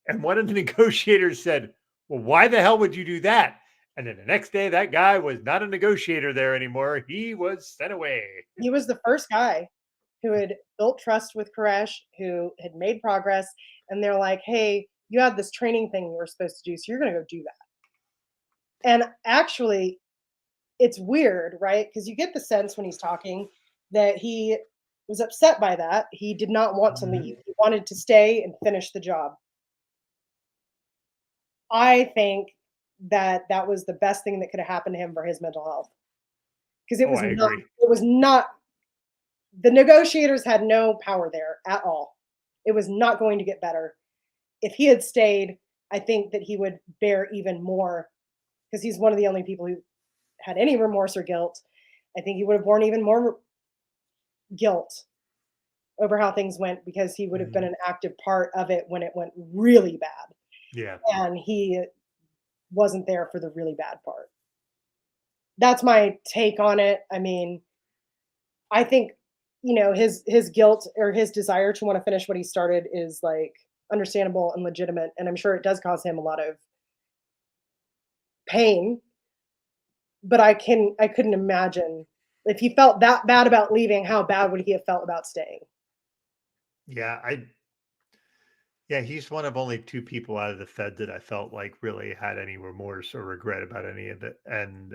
And one of the negotiators said, well, why the hell would you do that? And then the next day, that guy was not a negotiator there anymore. He was sent away. He was the first guy who had built trust with Koresh, who had made progress. And they're like, hey, you had this training thing you were supposed to do, so you're going to go do that. And actually, it's weird, right? Because you get the sense when he's talking that he was upset by that. He did not want to leave. He wanted to stay and finish the job. I think that that was the best thing that could have happened to him for his mental health. Because it was not, the negotiators had no power there at all. It was not going to get better. If he had stayed, I think that he would bear even more, because he's one of the only people who had any remorse or guilt. I think he would have borne even more guilt over how things went, because he would have been an active part of it when it went really bad. Yeah. And he wasn't there for the really bad part. That's my take on it. I mean, I think, you know, his guilt or his desire to want to finish what he started is like understandable and legitimate. And I'm sure it does cause him a lot of pain. But I couldn't imagine if he felt that bad about leaving, how bad would he have felt about staying? Yeah, he's one of only two people out of the Fed that I felt like really had any remorse or regret about any of it. And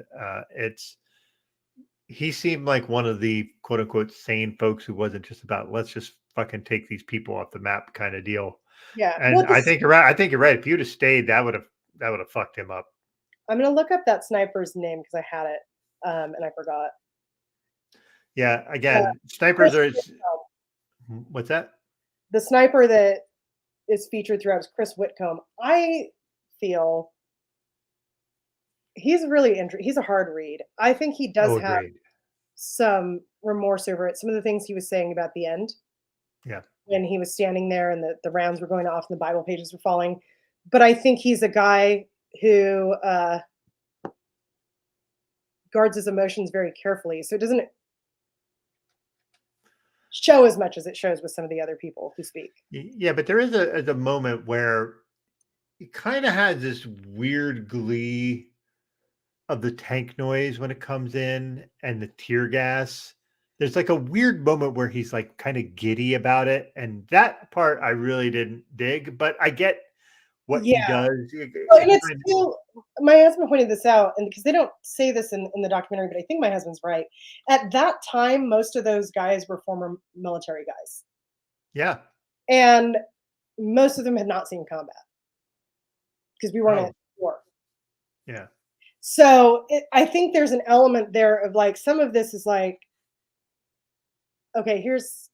he seemed like one of the quote unquote sane folks who wasn't just about let's just fucking take these people off the map kind of deal. Yeah. And I think you're right. I think you're right. If you'd have stayed, that would have fucked him up. I'm gonna look up that sniper's name because I had it and I forgot. Yeah, again, snipers are. What's that? The sniper that is featured throughout is Chris Whitcomb. I feel he's really he's a hard read. I think he does have some remorse over it. Some of the things he was saying about the end. Yeah. When he was standing there and the rounds were going off and the Bible pages were falling. But I think he's a guy who guards his emotions very carefully. So it doesn't show as much as it shows with some of the other people who speak. Yeah, but there is a moment where he kind of has this weird glee of the tank noise when it comes in and the tear gas. There's like a weird moment where he's like kind of giddy about it. And that part I really didn't dig, but I get what he does. Well, and it's still, my husband pointed this out, and because they don't say this in the documentary, but I think my husband's right. At that time, most of those guys were former military guys. Yeah. And most of them had not seen combat because we weren't at war. Yeah. So I think there's an element there of like, some of this is like, okay, here's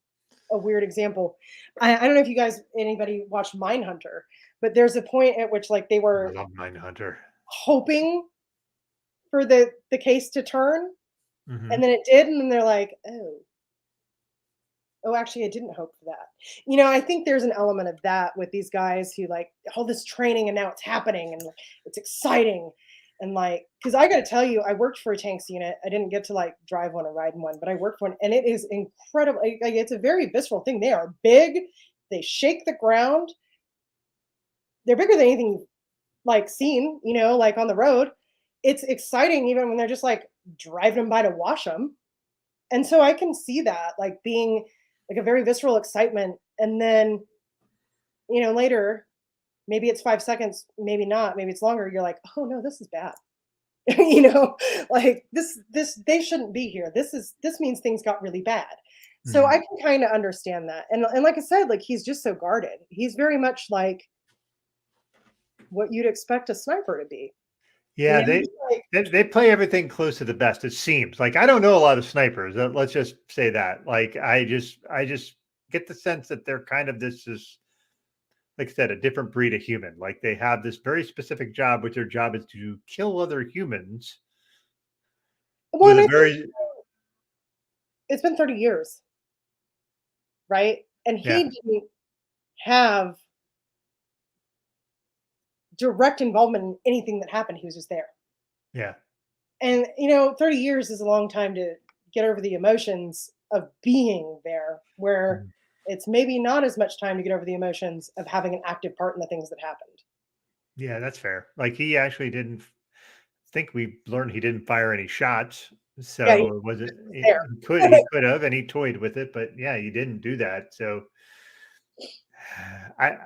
a weird example. I don't know if you guys, anybody watched Mindhunter, but there's a point at which like they were Mindhunter hoping for the case to turn, and then it did, and then they're like, oh, actually, I didn't hope for that. You know, I think there's an element of that with these guys who like all this training and now it's happening and like, it's exciting. And like, because I got to tell you, I worked for a tanks unit. I didn't get to like drive one or ride in one, but I worked for one, and it is incredible. Like, it's a very visceral thing. They are big. They shake the ground. They're bigger than anything you've like seen, you know, like on the road. It's exciting even when they're just like driving them by to wash them. And so I can see that like being like a very visceral excitement. And then, you know, later, maybe it's 5 seconds, maybe not, maybe it's longer. You're like, oh no, this is bad. You know, like this, they shouldn't be here. This means things got really bad. So I can kind of understand that. And like I said, like he's just so guarded. He's very much like what you'd expect a sniper to be. Yeah, they play everything close to the best. It seems like I don't know a lot of snipers. Let's just say that. Like I just get the sense that they're kind of this like I said, a different breed of human. Like they have this very specific job, which their job is to kill other humans Well, with and a I think very it's been 30 years, right? And yeah he didn't have direct involvement in anything that happened. He was just there. yeah. And 30 years is a long time to get over the emotions of being there, where Mhm. it's maybe not as much time to get over the emotions of having an active part in the things that happened. Yeah, that's fair. Like he actually didn't think we learned he didn't fire any shots. Yeah, So it wasn't was there. he could have and he toyed with it, but yeah, he didn't do that. So I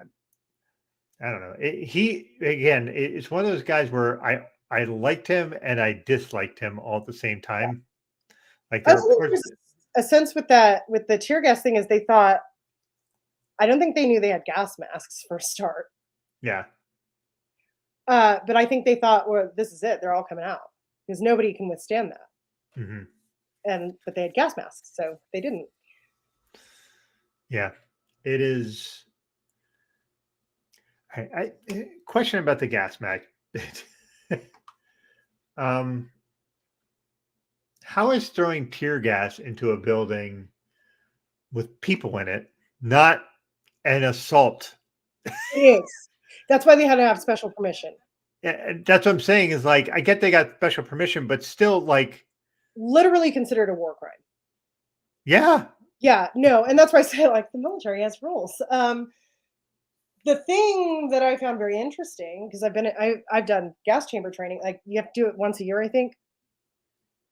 I don't know. He again, it's one of those guys where I liked him and I disliked him all at the same time. Like I there also are think parts, there's a sense with that, with the tear gas thing, is they thought, I don't think they knew they had gas masks for a start. yeah, But I think they thought, well, this is it. They're all coming out because nobody can withstand that. hmm But they had gas masks, so they didn't. yeah. It is. Question about the gas mask. um, how is throwing tear gas into a building with people in it not an assault? It is. That's why they had to have special permission. And that's what I'm saying. Is like I get they got special permission, but still, like, Literally considered a war crime. yeah, Yeah, no, and that's why I say like the military has rules. The thing that I found very interesting, because I've done gas chamber training. Like you have to do it once a year, I think.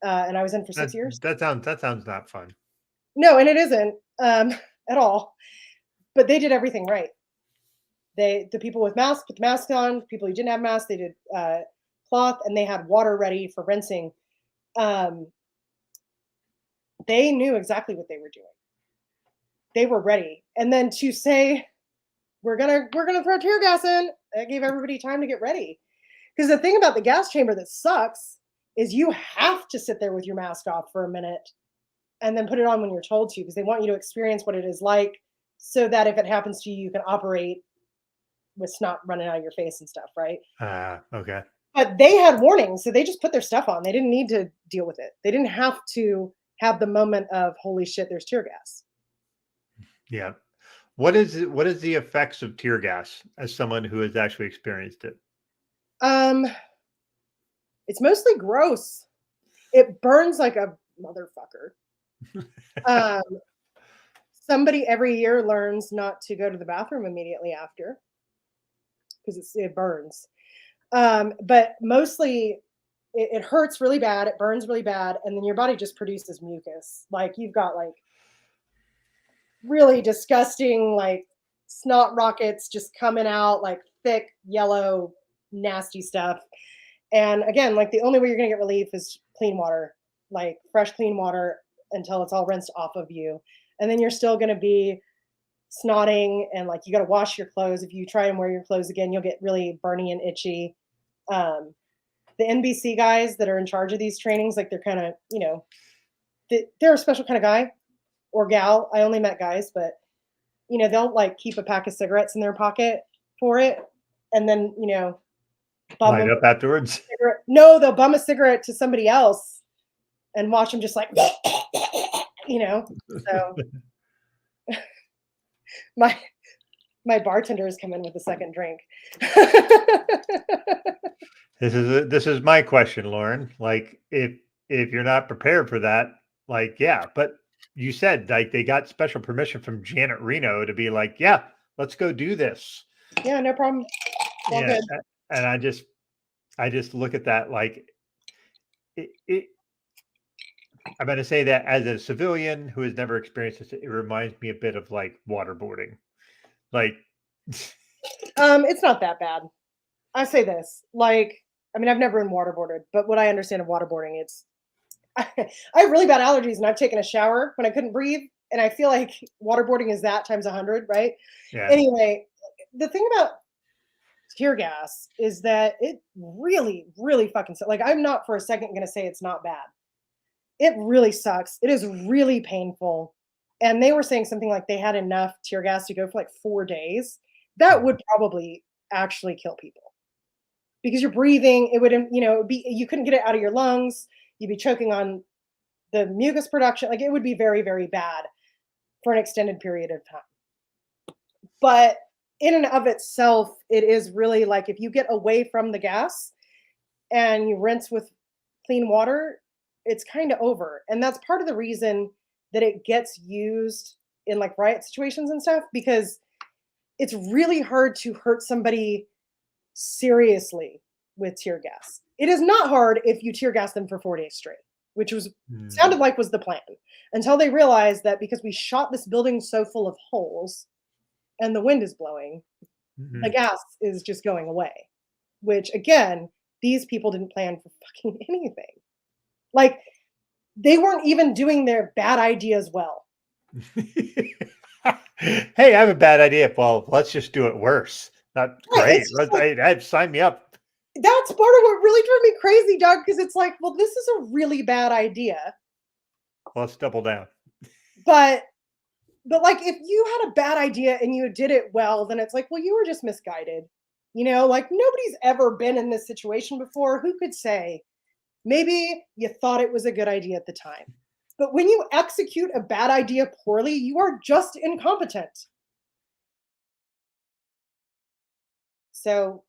And I was in for that 6 years. that sounds not fun. No, and it isn't at all. But they did everything right. The people with masks put the mask on. People who didn't have masks, they did cloth, and they had water ready for rinsing. Um, they knew exactly what they were doing. They were ready. And then to say we're gonna throw tear gas in, that gave everybody time to get ready. Because the thing about the gas chamber that sucks is you have to sit there with your mask off for a minute and then put it on when you're told to, because they want you to experience what it is like, so that if it happens to you, you can operate with snot running out of your face and stuff, right? Okay. But they had warnings, so they just put their stuff on. They didn't need to deal with it. They didn't have to have the moment of holy shit, there's tear gas. Yeah. What is the effects of tear gas as someone who has actually experienced it? Um, it's mostly gross. It burns like a motherfucker. Um, somebody every year learns not to go to the bathroom immediately after because it burns. But mostly it hurts really bad, it burns really bad, and then your body just produces mucus. Like you've got like really disgusting like snot rockets just coming out, like thick yellow nasty stuff. And again, like the only way you're going to get relief is clean water, like fresh clean water, until it's all rinsed off of you. And then you're still going to be snotting, and like you got to wash your clothes. If you try and wear your clothes again, you'll get really burny and itchy. um, the NBC guys that are in charge of these trainings, like they're kind of, they're a special kind of guy or gal. I only met guys, but they'll like keep a pack of cigarettes in their pocket for it, and then bum Light them. up afterwards. No, they'll bum a cigarette to somebody else and watch them just like, So my my bartender has come in with a second drink. This is my question, Lauren. Like if you're not prepared for that, like yeah, but you said like they got special permission from Janet Reno to be like, yeah, let's go do this. Yeah, no problem. All Yeah, good. and I just look at that like it I'm going to say that as a civilian who has never experienced this, it reminds me a bit of like waterboarding. Like, It's not that bad. I say this, like, I mean, I've never been waterboarded, but what I understand of waterboarding, I have really bad allergies, and I've taken a shower when I couldn't breathe, and I feel like waterboarding is that times 100, right? yeah, Anyway, the thing about tear gas is that it really, really fucking like, I'm not for a second going to say it's not bad. It really sucks. It is really painful. And they were saying something like they had enough tear gas to go for like 4 days. that would probably actually kill people because you're breathing. It would, it would be, you couldn't get it out of your lungs. You'd be choking on the mucus production. Like it would be very, very bad for an extended period of time. But in and of itself, it is really like if you get away from the gas and you rinse with clean water, it's kind of over. And that's part of the reason that it gets used in like riot situations and stuff, because it's really hard to hurt somebody seriously with tear gas. It is not hard if you tear gas them for 4 days straight, which was sounded like was the plan, until they realized that because we shot this building so full of holes and the wind is blowing, the gas is just going away. Which again, these people didn't plan for fucking anything. Like they weren't even doing their bad ideas well. Hey, I have a bad idea. Well, let's just do it worse. That's Right, great. like, I'd sign me up. that's part of what really drove me crazy, Doug, because it's like, well, this is a really bad idea. Let's double down. But like if you had a bad idea and you did it well, then it's like, well, you were just misguided. Like nobody's ever been in this situation before. Who could say? Maybe you thought it was a good idea at the time. But when you execute a bad idea poorly, you are just incompetent. So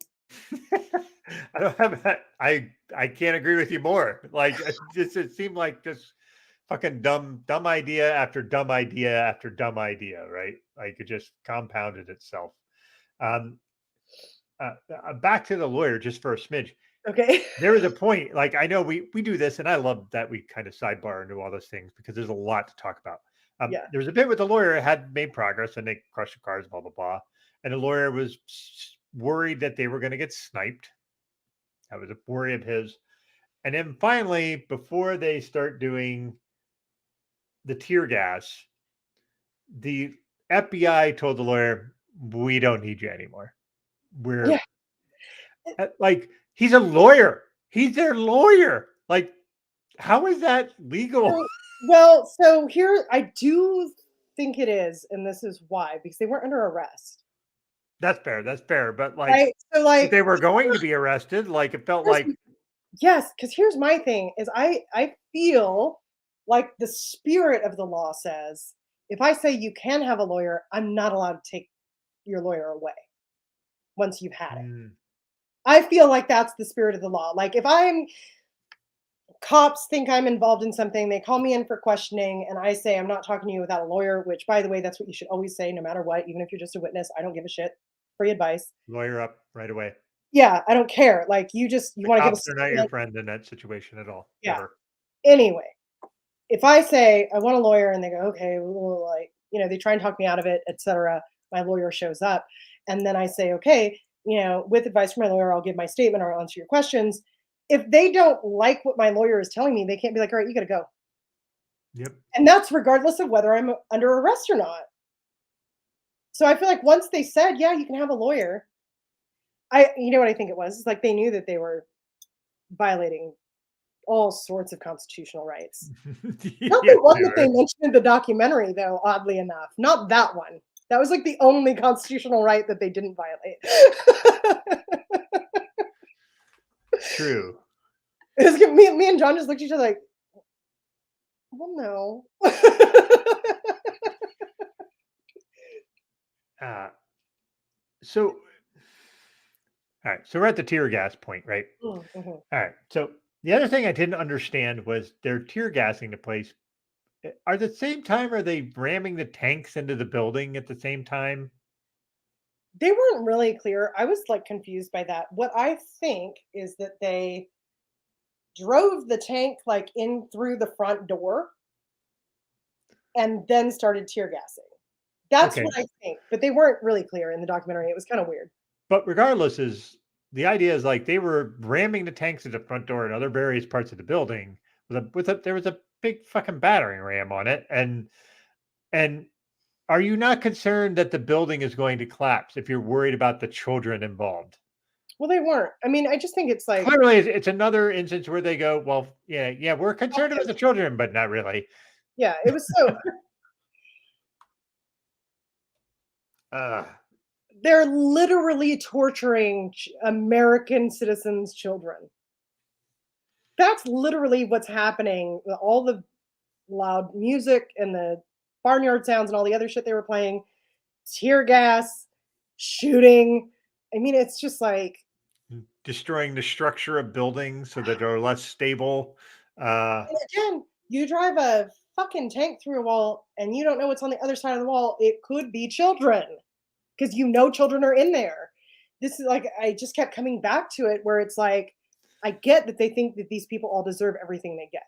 I don't have that. I can't agree with you more. Like it seemed like just fucking dumb idea after dumb idea after dumb idea, right? Like it just compounded itself. Back to the lawyer just for a smidge. okay. There was a point, like I know we do this, and I love that we kind of sidebar into all those things because there's a lot to talk about. Yeah. There was a bit with the lawyer had made progress and they crushed the cars, blah blah blah, and the lawyer was worried that they were going to get sniped. That was a worry of his. And then finally, before they start doing the tear gas, the FBI told the lawyer, "We don't need you anymore. We're like." He's a lawyer. He's their lawyer. Like, how is that legal? So here I do think it is, and this is why, because they weren't under arrest. That's fair. That's fair. But like, Right? So like if they were going to be arrested, like it felt like yes, because here's my thing is I feel like the spirit of the law says if I say you can have a lawyer, I'm not allowed to take your lawyer away once you've had it. I feel like that's the spirit of the law. Like if cops think I'm involved in something, they call me in for questioning, and I say I'm not talking to you without a lawyer, which by the way, that's what you should always say no matter what, even if you're just a witness. I don't give a shit. Free advice. lawyer up right away. Yeah, I don't care. Like you want to give Cops are not your friend in that situation at all. Yeah. Ever. Anyway, if I say I want a lawyer and they go, okay, well, like, they try and talk me out of it, etc. My lawyer shows up. And then I say, okay, with advice from my lawyer, I'll give my statement or I'll answer your questions. If they don't like what my lawyer is telling me, they can't be like, all right, you got to go. Yep. And that's regardless of whether I'm under arrest or not. So I feel like once they said, yeah, you can have a lawyer, you know what I think it was? It's like they knew that they were violating all sorts of constitutional rights. Not the one that they mentioned in the documentary, though, oddly enough. Not that one. That was like the only constitutional right that they didn't violate. True. Me and John just looked at each other like, well, no. So, all right. So we're at the tear gas point, right? Mm-hmm. All right. So the other thing I didn't understand was they're tear gassing the place. Are the same time? Are they ramming the tanks into the building at the same time? They weren't really clear. I was like confused by that. What I think is that they drove the tank like in through the front door and then started tear gassing. That's what I think. But they weren't really clear in the documentary. It was kind of weird. But regardless, the idea is like they were ramming the tanks at the front door and other various parts of the building there was a big fucking battering ram on it. And are you not concerned that the building is going to collapse if you're worried about the children involved? Well, they weren't. I mean, I just think it's like clearly it's another instance where they go, well, yeah, we're concerned about the children, but not really. Yeah, it was so they're literally torturing American citizens' children. That's literally what's happening. All the loud music and the barnyard sounds and all the other shit they were playing, tear gas, shooting. I mean, it's just like, destroying the structure of buildings so that they're less stable. and again, you drive a fucking tank through a wall and you don't know what's on the other side of the wall. It could be children because children are in there. This is like, I just kept coming back to it where it's like, I get that they think that these people all deserve everything they get.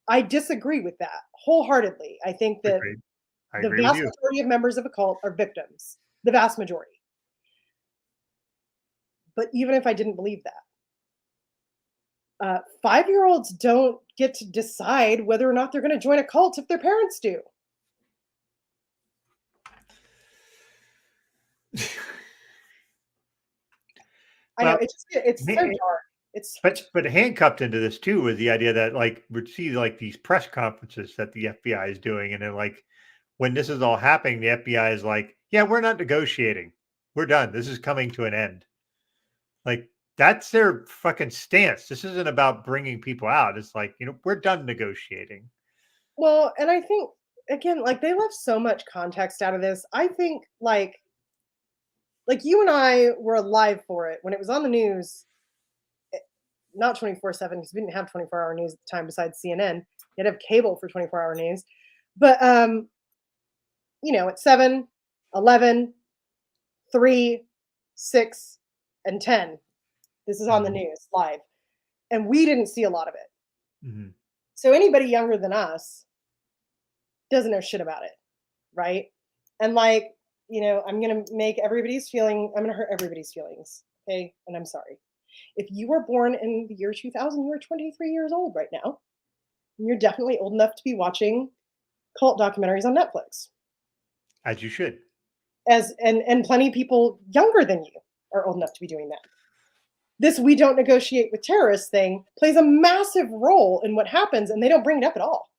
I disagree with that wholeheartedly. I think that Agreed. I the agree with vast you. majority of members of a cult are victims, the vast majority. But even if I didn't believe that, 5-year-olds don't get to decide whether or not they're going to join a cult if their parents do. I know Well, it's so ma- dark. It's but handcuffed into this too was the idea that like we'd see like these press conferences that the FBI is doing, and then like when this is all happening, the FBI is like, "Yeah, we're not negotiating. We're done. This is coming to an end." Like that's their fucking stance. This isn't about bringing people out. It's like we're done negotiating. well, and I think again, like they left so much context out of this. I think like you and I were alive for it when it was on the news. Not 24/7 because we didn't have 24-hour news at the time besides CNN. You'd have cable for 24-hour news. But at 7, 11, 3, 6, and 10. This is on the Mhm, news live. And we didn't see a lot of it. mhm. So anybody younger than us doesn't know shit about it, right? And like, I'm going to I'm going to hurt everybody's feelings. Okay? And I'm sorry. If you were born in the year 2000, you're 23 years old right now. And you're definitely old enough to be watching cult documentaries on Netflix. As you should. And plenty of people younger than you are old enough to be doing that. This "we don't negotiate with terrorists" thing plays a massive role in what happens, and they don't bring it up at all.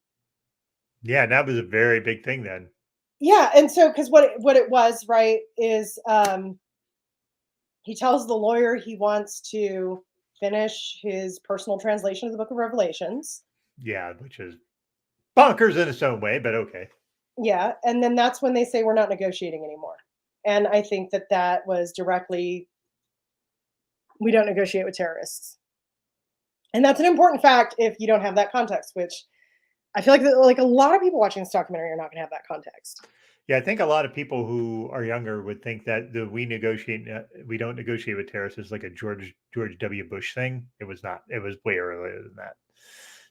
Yeah, and that was a very big thing then. Yeah, and so because what it was, right, is he tells the lawyer he wants to finish his personal translation of the Book of Revelations. Yeah, which is bonkers in its own way, but okay. Yeah, and then that's when they say we're not negotiating anymore. And I think that was directly, we don't negotiate with terrorists. And that's an important fact if you don't have that context, which I feel like a lot of people watching this documentary are not going to have that context. Yeah, I think a lot of people who are younger would think that we don't negotiate with terrorists is like a George W. Bush thing. It was not. It was way earlier than that.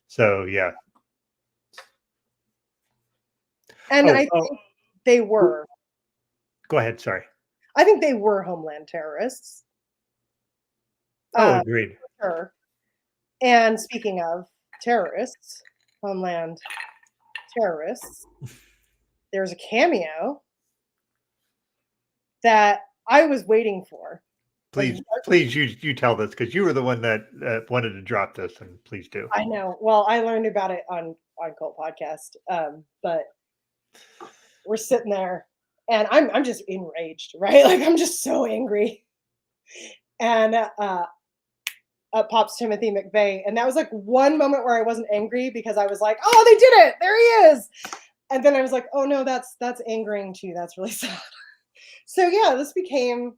So yeah. And Oh, I think they were. go ahead. Sorry. I think they were homeland terrorists. Oh, agreed. Sure. And speaking of terrorists, homeland terrorists, there's a cameo that I was waiting for. Please, you tell this because you were the one that wanted to drop this, and please do. I know. Well, I learned about it on Cult Podcast, but we're sitting there, and I'm just enraged, right? Like I'm just so angry, and up pops Timothy McVeigh, and that was like one moment where I wasn't angry because I was like, "Oh, they did it! There he is!" And then I was like, "Oh no, that's angering too. That's really sad." So yeah, this became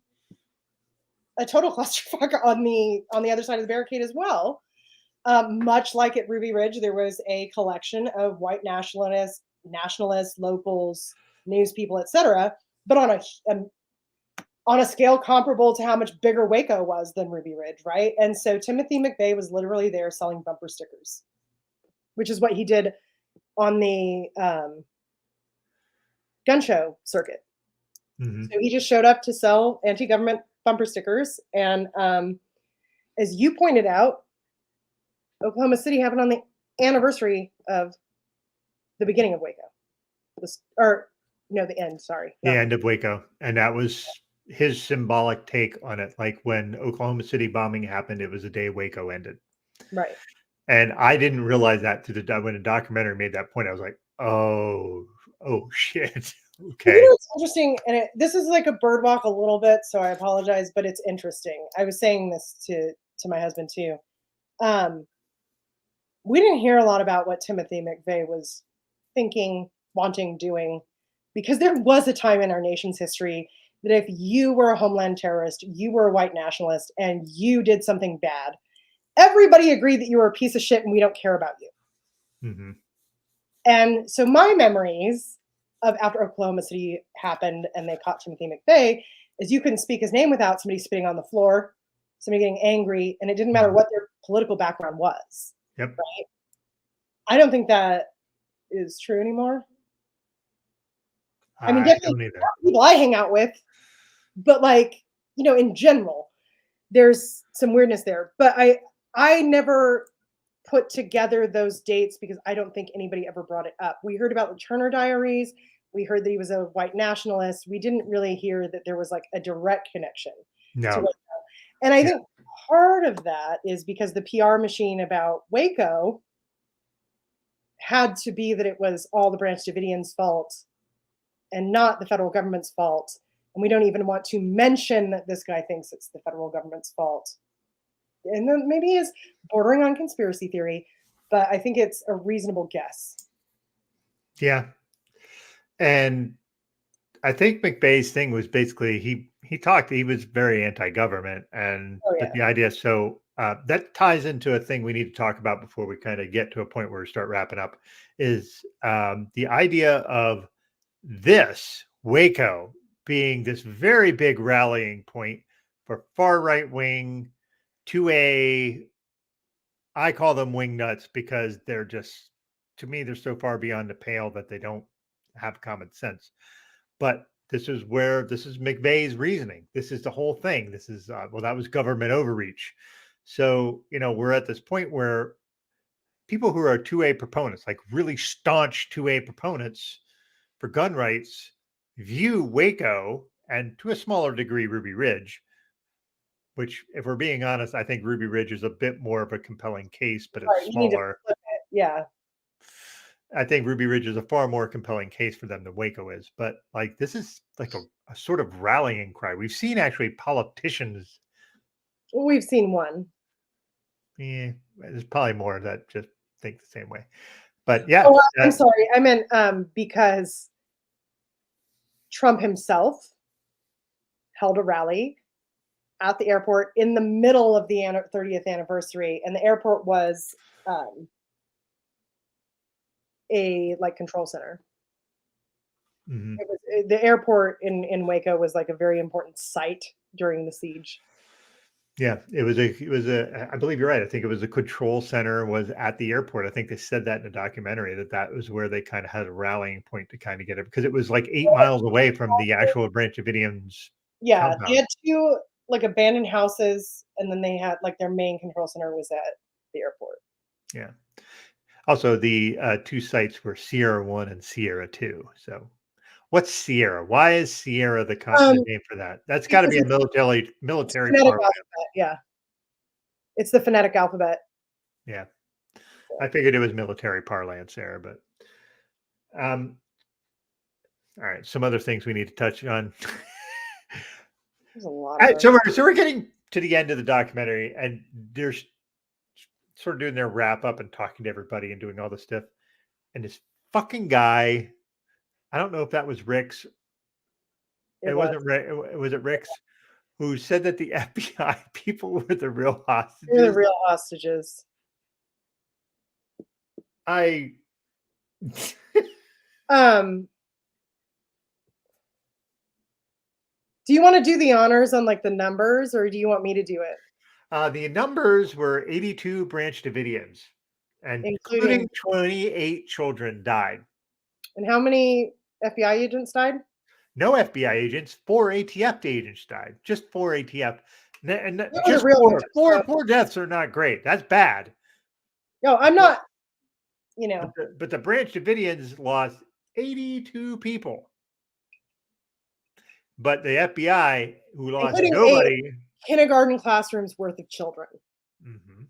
a total clusterfuck on the other side of the barricade as well. Much like at Ruby Ridge, there was a collection of white nationalists, locals, news people, etc., but on a scale comparable to how much bigger Waco was than Ruby Ridge, right? And so Timothy McVeigh was literally there selling bumper stickers, which is what he did on the gun show circuit. Mm-hmm. So he just showed up to sell anti-government bumper stickers. And as you pointed out, Oklahoma City happened on the anniversary of the beginning of Waco. The end, sorry. The end of Waco. And that was his symbolic take on it. Like when Oklahoma City bombing happened, it was the day Waco ended. Right. And I didn't realize that when the documentary made that point. I was like, oh shit. Okay. It's interesting, and this is like a bird walk a little bit, so I apologize, but it's interesting. I was saying this to my husband too. Um, we didn't hear a lot about what Timothy McVeigh was thinking, wanting, doing, because there was a time in our nation's history that if you were a homeland terrorist, you were a white nationalist, and you did something bad, everybody agreed that you were a piece of shit and we don't care about you. Hmm. And so my memories of after Oklahoma City happened and they caught Timothy McVeigh is you couldn't speak his name without somebody spitting on the floor, somebody getting angry, and it didn't matter Hmm. what their political background was. Yep. Right? I don't think that is true anymore. I mean, I definitely don't either. people I hang out with, but like, in general, there's some weirdness there. But I never put together those dates because I don't think anybody ever brought it up. We heard about the Turner Diaries. We heard that he was a white nationalist. We didn't really hear that there was like a direct connection to No. Waco. And I Yeah. think part of that is because the PR machine about Waco had to be that it was all the Branch Davidians' fault and not the federal government's fault. And we don't even want to mention that this guy thinks it's the federal government's fault. And then maybe is bordering on conspiracy theory, but I think it's a reasonable guess. Yeah. And I think McVeigh's thing was basically he was very anti-government, and Oh but yeah. the idea, so that ties into a thing we need to talk about before we kind of get to a point where we start wrapping up, is the idea of this Waco being this very big rallying point for far right wing 2A. I call them wing nuts because they're just, to me, they're so far beyond the pale that they don't have common sense. But this is McVeigh's reasoning. This is the whole thing. This is, well, that was government overreach. So, we're at this point where people who are 2A proponents, like really staunch 2A proponents for gun rights, view Waco and to a smaller degree Ruby Ridge, which, if we're being honest, I think Ruby Ridge is a bit more of a compelling case, but it's Right. You need to smaller. flip it. Yeah. I think Ruby Ridge is a far more compelling case for them than Waco is. But like, this is like a sort of rallying cry. We've seen actually politicians. We've seen one. There's probably more that just think the same way. But yeah, Oh, I'm sorry. I meant because Trump himself held a rally at the airport in the middle of the 30th anniversary, and the airport was a like control center. mhm. It was the airport in Waco was like a very important site during the siege. Yeah, it was a, I believe you're right. I think it was a control center was at the airport. I think they said that in the documentary that was where they kind of had a rallying point to kind of get it, because it was like 8 miles away from the actual Branch Davidians Yeah, they compound. had two like abandoned houses, and then they had like their main control center was at the airport. Yeah. Also, the two sites were Sierra 1 and Sierra 2. So, what's Sierra? Why is Sierra the Um, name for that? That's got to because be a it's military phonetic parlance. alphabet. Yeah, it's the phonetic alphabet. Yeah, I figured it was military parlance there, but um, all right. Some other things we need to touch on. There's a lot All of right, them. we're getting to the end of the documentary, and they're sort of doing their wrap up and talking to everybody and doing all this stuff. And this fucking guy, I don't know if that was Rick's. It It was. wasn't Rick. Was it Rick's? Who said that the FBI people were the real They're the hostages? real hostages. I Um, do you want to do the honors on like the numbers, or do you want me to do it, the numbers were 82 Branch Davidians, and including including 28 children died. and how many FBI agents died? No FBI agents, 4 ATF agents died. Just 4 ATF. They were the Just real four. victims. Four deaths are not great. That's bad. No, I'm not. You But know, the Branch Davidians lost 82 people. But the FBI, who lost including eight nobody, kindergarten classrooms worth of children. mhm,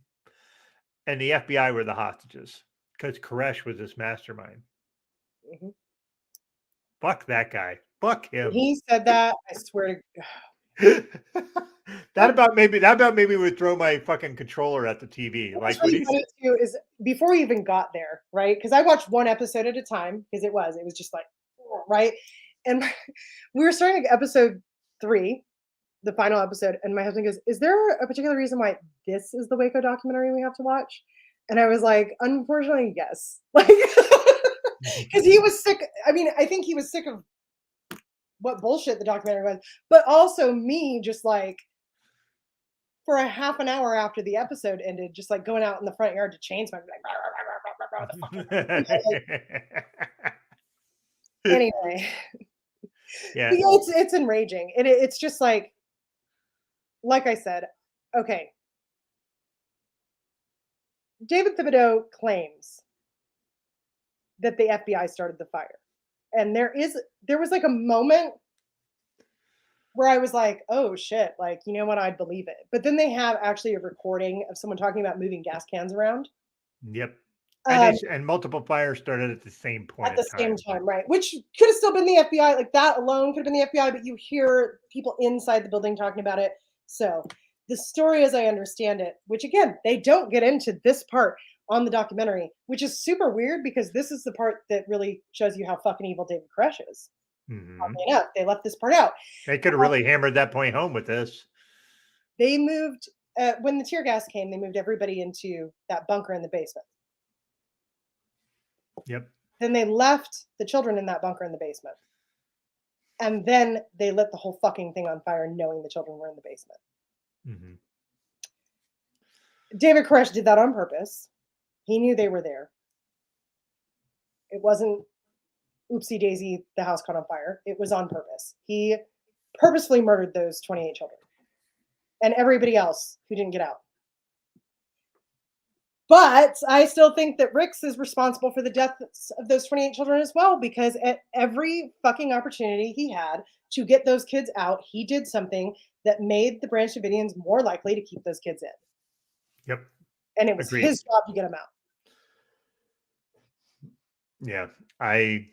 and the FBI were the hostages because Koresh was this mastermind. Mhm. fuck that guy. Fuck When him. he said that, I swear to God. that about maybe would throw my fucking controller at the TV. What's Like when really he's funny too is before we even got there, right? Because I watched one episode at a time because it was just like, right? And we were starting at episode 3, the final episode, and my husband goes, "Is there a particular reason why this is the Waco documentary we have to watch?" And I was like, "Unfortunately, yes." Like, because he was sick. I mean, I think he was sick of what bullshit the documentary was, but also me just like for a half an hour after the episode ended, just like going out in the front yard to chain smoke, like, "Rah, rah, rah, rah, rah, rah, the fuck?" Like, anyway, yeah. but yeah, it's enraging. It's just like I said, okay. David Thibodeau claims that the FBI started the fire, and there was like a moment where I was like, "Oh shit!" Like, you know what? I'd believe it. But then they have actually a recording of someone talking about moving gas cans around. Yep. Um, And multiple fires started at the same point at in the same time. time, right? Which could have still been the FBI. Like that alone could have been the FBI, but you hear people inside the building talking about it. So the story, as I understand it, which again, they don't get into this part on the documentary, which is super weird because this is the part that really shows you how fucking evil David Koresh is. Mhm. Oddly enough, they left this part out. They could have really hammered that point home with this. They moved when the tear gas came. They moved everybody into that bunker in the basement. Yep. Then they left the children in that bunker in the basement. And then they lit the whole fucking thing on fire, knowing the children were in the basement. Mhm. David Koresh did that on purpose. He knew they were there. It wasn't oopsie daisy, the house caught on fire. It was on purpose. He purposefully murdered those 28 children and everybody else who didn't get out. But I still think that Ricks is responsible for the deaths of those 28 children as well, because at every fucking opportunity he had to get those kids out, he did something that made the Branch Davidians more likely to keep those kids in. Yep. And it was Agreed. his job to get them out. Yeah. I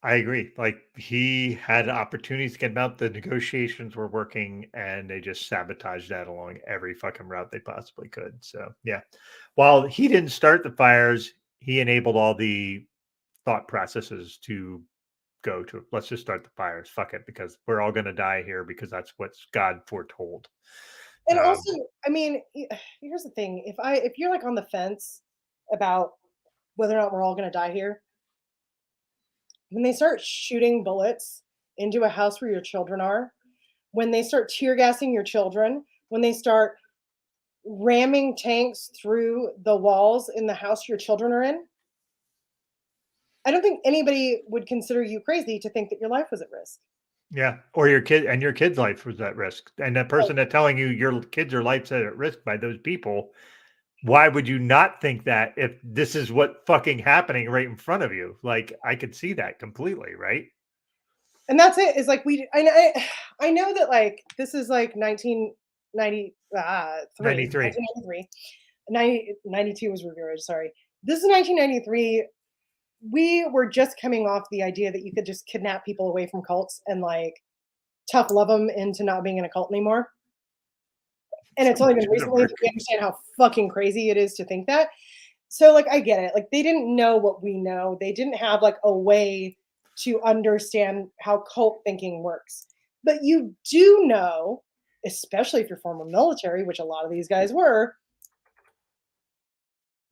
agree. Like he had opportunities to get them out. The negotiations were working and they just sabotaged that along every fucking route they possibly could. So yeah. While he didn't start the fires, he enabled all the thought processes to go to let's just start the fires. Fuck it, because we're all gonna die here because that's what's God foretold. And Um, also, I mean, here's the thing: if you're like on the fence about whether or not we're all going to die here, when they start shooting bullets into a house where your children are, when they start tear gassing your children, when they start ramming tanks through the walls in the house your children are in, I don't think anybody would consider you crazy to think that your life was at risk. yeah, or your kid's life was at risk, and that Right. person that telling you your kids or life's at risk by those people. Why would you not think that if this is what fucking happening right in front of you? Like I could see that completely, right? And that's it. Is like I know that like this is like 1993, 93. 1993. 92 was Revere, sorry. This is 1993. We were just coming off the idea that you could just kidnap people away from cults and like tough love them into not being in a cult anymore. And it's So only much been of recently work. that we understand how fucking crazy it is to think that. So like I get it. Like they didn't know what we know. They didn't have like a way to understand how cult thinking works. But you do know, especially if you're former military, which a lot of these guys were,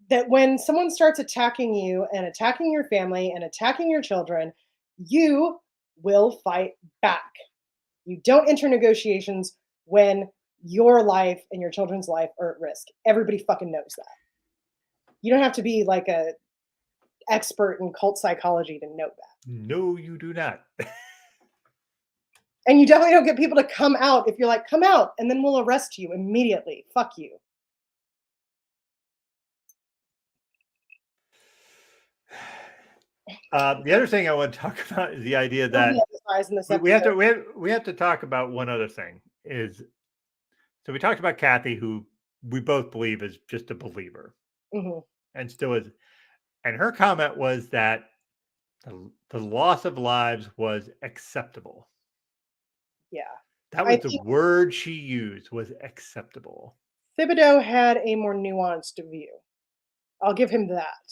that when someone starts attacking you and attacking your family and attacking your children, you will fight back. You don't enter negotiations when your life and your children's life are at risk. Everybody fucking knows that. You don't have to be like a expert in cult psychology to know that. No, you do not. And you definitely don't get people to come out if you're like, come out, and then we'll arrest you immediately. Fuck you. The other thing I want to talk about is the idea Don't be that emphasized in this we have to episode. we have to talk about one other thing. Is so we talked about Kathy, who we both believe is just a believer Mhm. and still is. And her comment was that The loss of lives was acceptable. Yeah. That I was the think word she used, was acceptable. Thibodeau had a more nuanced view. I'll give him that.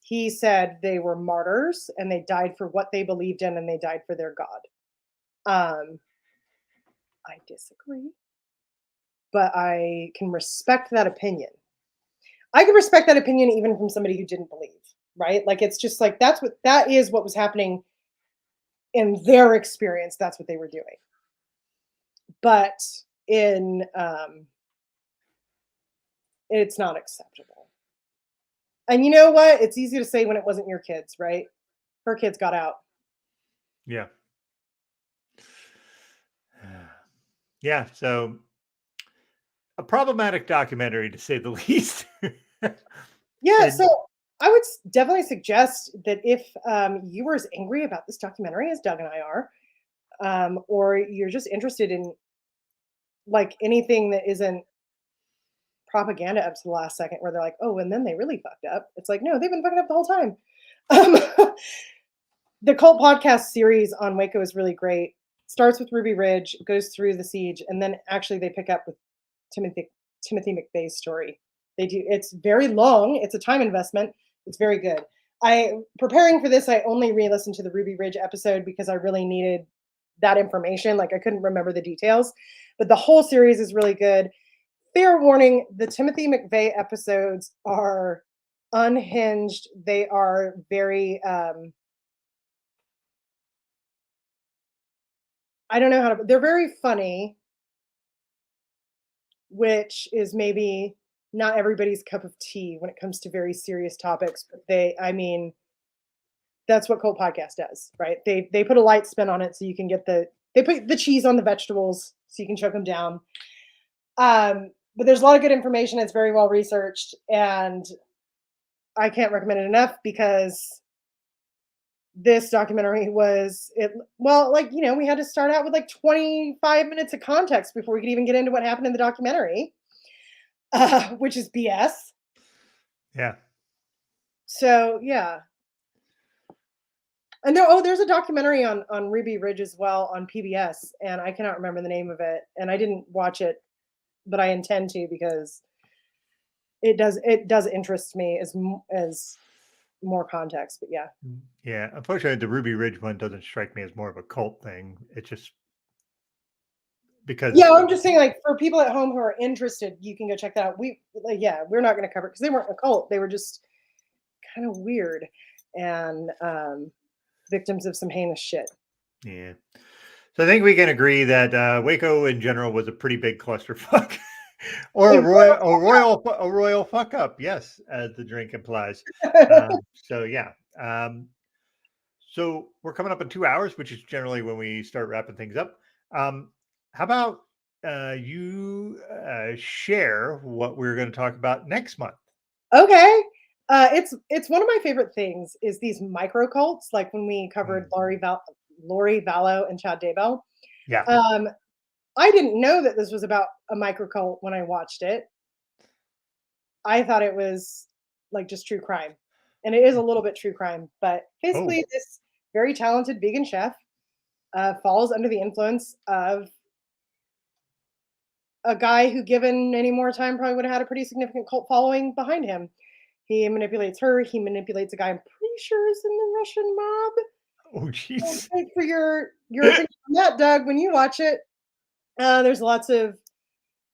He said they were martyrs and they died for what they believed in and they died for their God. Um, I disagree, but I can respect that opinion. I can respect that opinion even from somebody who didn't believe, right? Like it's just like that is what was happening in their experience. That's what they were doing. But in it's not acceptable. And you know what? It's easy to say when it wasn't your kids, right? Her kids got out. Yeah. Yeah. So a problematic documentary to say the least. Yeah, And so I would definitely suggest that if you were as angry about this documentary as Doug and I are, or you're just interested in like anything that isn't propaganda up to the last second, where they're like, "Oh, and then they really fucked up." It's like, no, they've been fucking up the whole time. Um, the cult podcast series on Waco is really great. Starts with Ruby Ridge, goes through the siege, and then actually they pick up with Timothy McVeigh's story. They do. It's very long. It's a time investment. It's very good. I preparing for this. I only re-listened to the Ruby Ridge episode because I really needed that information. Like I couldn't remember the details, but the whole series is really good. Fair warning: the Timothy McVeigh episodes are unhinged. They are very. I don't know how to. They're very funny, which is maybe not everybody's cup of tea when it comes to very serious topics. But I mean, that's what Cult Podcast does, right? They put a light spin on it so you can get they put the cheese on the vegetables so you can choke them down. But there's a lot of good information. It's very well researched, and I can't recommend it enough because this documentary was it well like we had to start out with like 25 minutes of context before we could even get into what happened in the documentary, which is BS. yeah. So yeah, and there's a documentary on Ruby Ridge as well on PBS, and I cannot remember the name of it, and I didn't watch it, but I intend to because it does interest me as more context. But yeah, Yeah. Unfortunately, the Ruby Ridge one doesn't strike me as more of a cult thing. It's just yeah, because, I'm just saying like for people at home who are interested, you can go check that out. We're not going to cover it because they weren't a cult; they were just kind of weird and victims of some heinous shit. yeah. So I think we can agree that Waco in general was a pretty big clusterfuck, or Hey, a royal fuck up. Yes, as the drink implies. So yeah. So we're coming up in 2 hours, which is generally when we start wrapping things up. How about you share what we're going to talk about next month? Okay. It's one of my favorite things is these micro cults, like when we covered Mm, Lori Vallow and Chad Daybell. yeah. Um, I didn't know that this was about a micro cult when I watched it. I thought it was like just true crime. And it is a little bit true crime, but Oh, basically this very talented vegan chef falls under the influence of a guy who, given any more time, probably would have had a pretty significant cult following behind him. He manipulates her. He manipulates a guy I'm pretty sure is in the Russian mob. oh, Don't jeez. wait for your opinion on that, Doug. When you watch it, there's lots of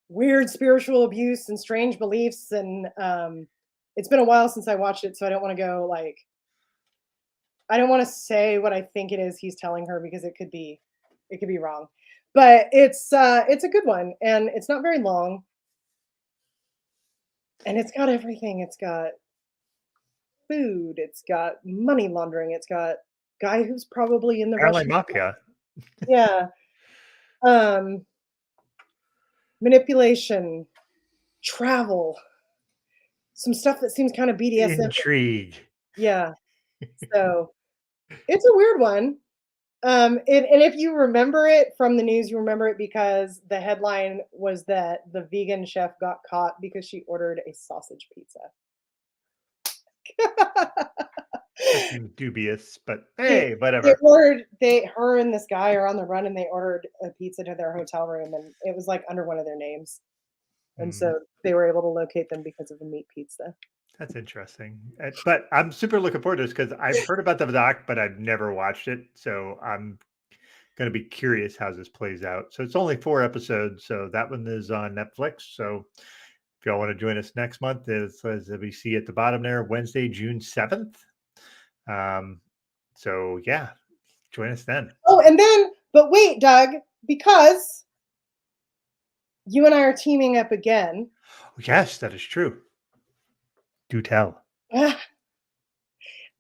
weird spiritual abuse and strange beliefs, and it's been a while since I watched it, so I don't want to go like I don't want to say what I think it is he's telling her because it could be wrong. But it's a good one, and it's not very long, and it's got everything. It's got food. It's got money laundering. It's got guy who's probably in the Apparently, Russian. mafia. Yeah. Um, manipulation, travel, some stuff that seems kind of BDSM. Intrigue. Yeah. So it's a weird one. And if you remember it from the news, you remember it because the headline was that the vegan chef got caught because she ordered a sausage pizza. That seems dubious, but hey, They whatever. her and this guy are on the run, and they ordered a pizza to their hotel room, and it was like under one of their names, and Mm, so they were able to locate them because of the meat pizza. that's interesting. But I'm super looking forward to this because I've heard about the doc, but I've never watched it. So I'm going to be curious how this plays out. So it's only 4 episodes. So that one is on Netflix. So if y'all want to join us next month, as we see at the bottom there, Wednesday, June 7th. So yeah, join us then. Oh, and then, but wait, Doug, because you and I are teaming up again. Yes, that is true. Do tell.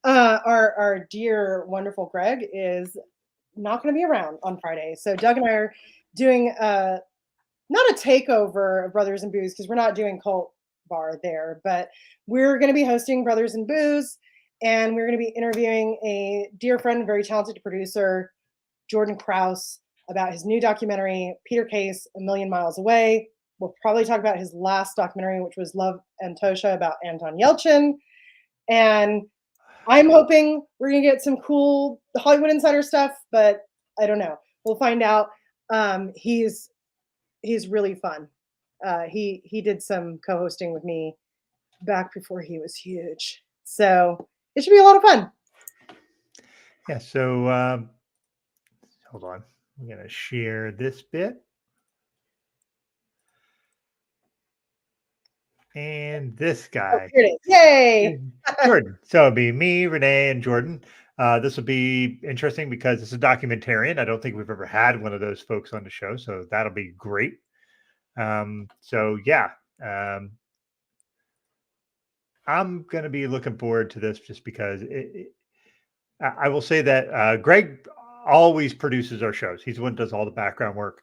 Our dear, wonderful Greg is not going to be around on Friday. So Doug and I are doing not a takeover of Brothers and Booze because we're not doing Cult Bar there, but we're going to be hosting Brothers and Booze, and we're going to be interviewing a dear friend, very talented producer, Jordan Krause, about his new documentary, Peter Case, A Million Miles Away. We'll probably talk about his last documentary, which was Love and Tosha, about Anton Yelchin. And I'm hoping we're gonna get some cool Hollywood Insider stuff, but I don't know. We'll find out. He's really fun. He did some co-hosting with me back before he was huge, so it should be a lot of fun. Yeah. So hold on. I'm going to share this bit. And this Oh, guy, here it is! Yay! Jordan. So it'll be me, Renee, and Jordan. This will be interesting because it's a documentarian. I don't think we've ever had one of those folks on the show, so that'll be great. So yeah, I'm going to be looking forward to this just because I will say that Greg always produces our shows. He's the one who does all the background work.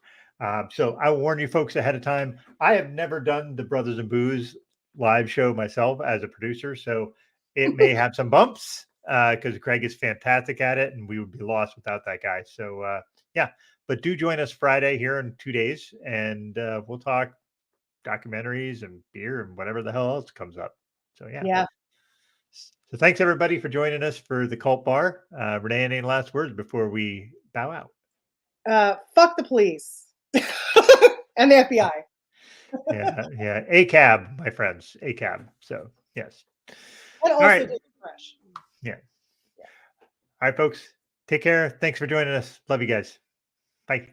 So I warn you folks ahead of time. I have never done the Brothers and Booze live show myself as a producer, so it may have some bumps because Greg is fantastic at it, and we would be lost without that guy. So yeah, but do join us Friday here in 2 days, and we'll talk documentaries and beer and whatever the hell else comes up. So yeah. Yeah. So thanks everybody for joining us for the Cult Bar. Renee, any last words before we bow out? Fuck the police and the FBI. Yeah. ACAB, my friends. ACAB. So yes. And All also right. David Fresh. Yeah. All right, folks. Take care. Thanks for joining us. Love you guys. Bye.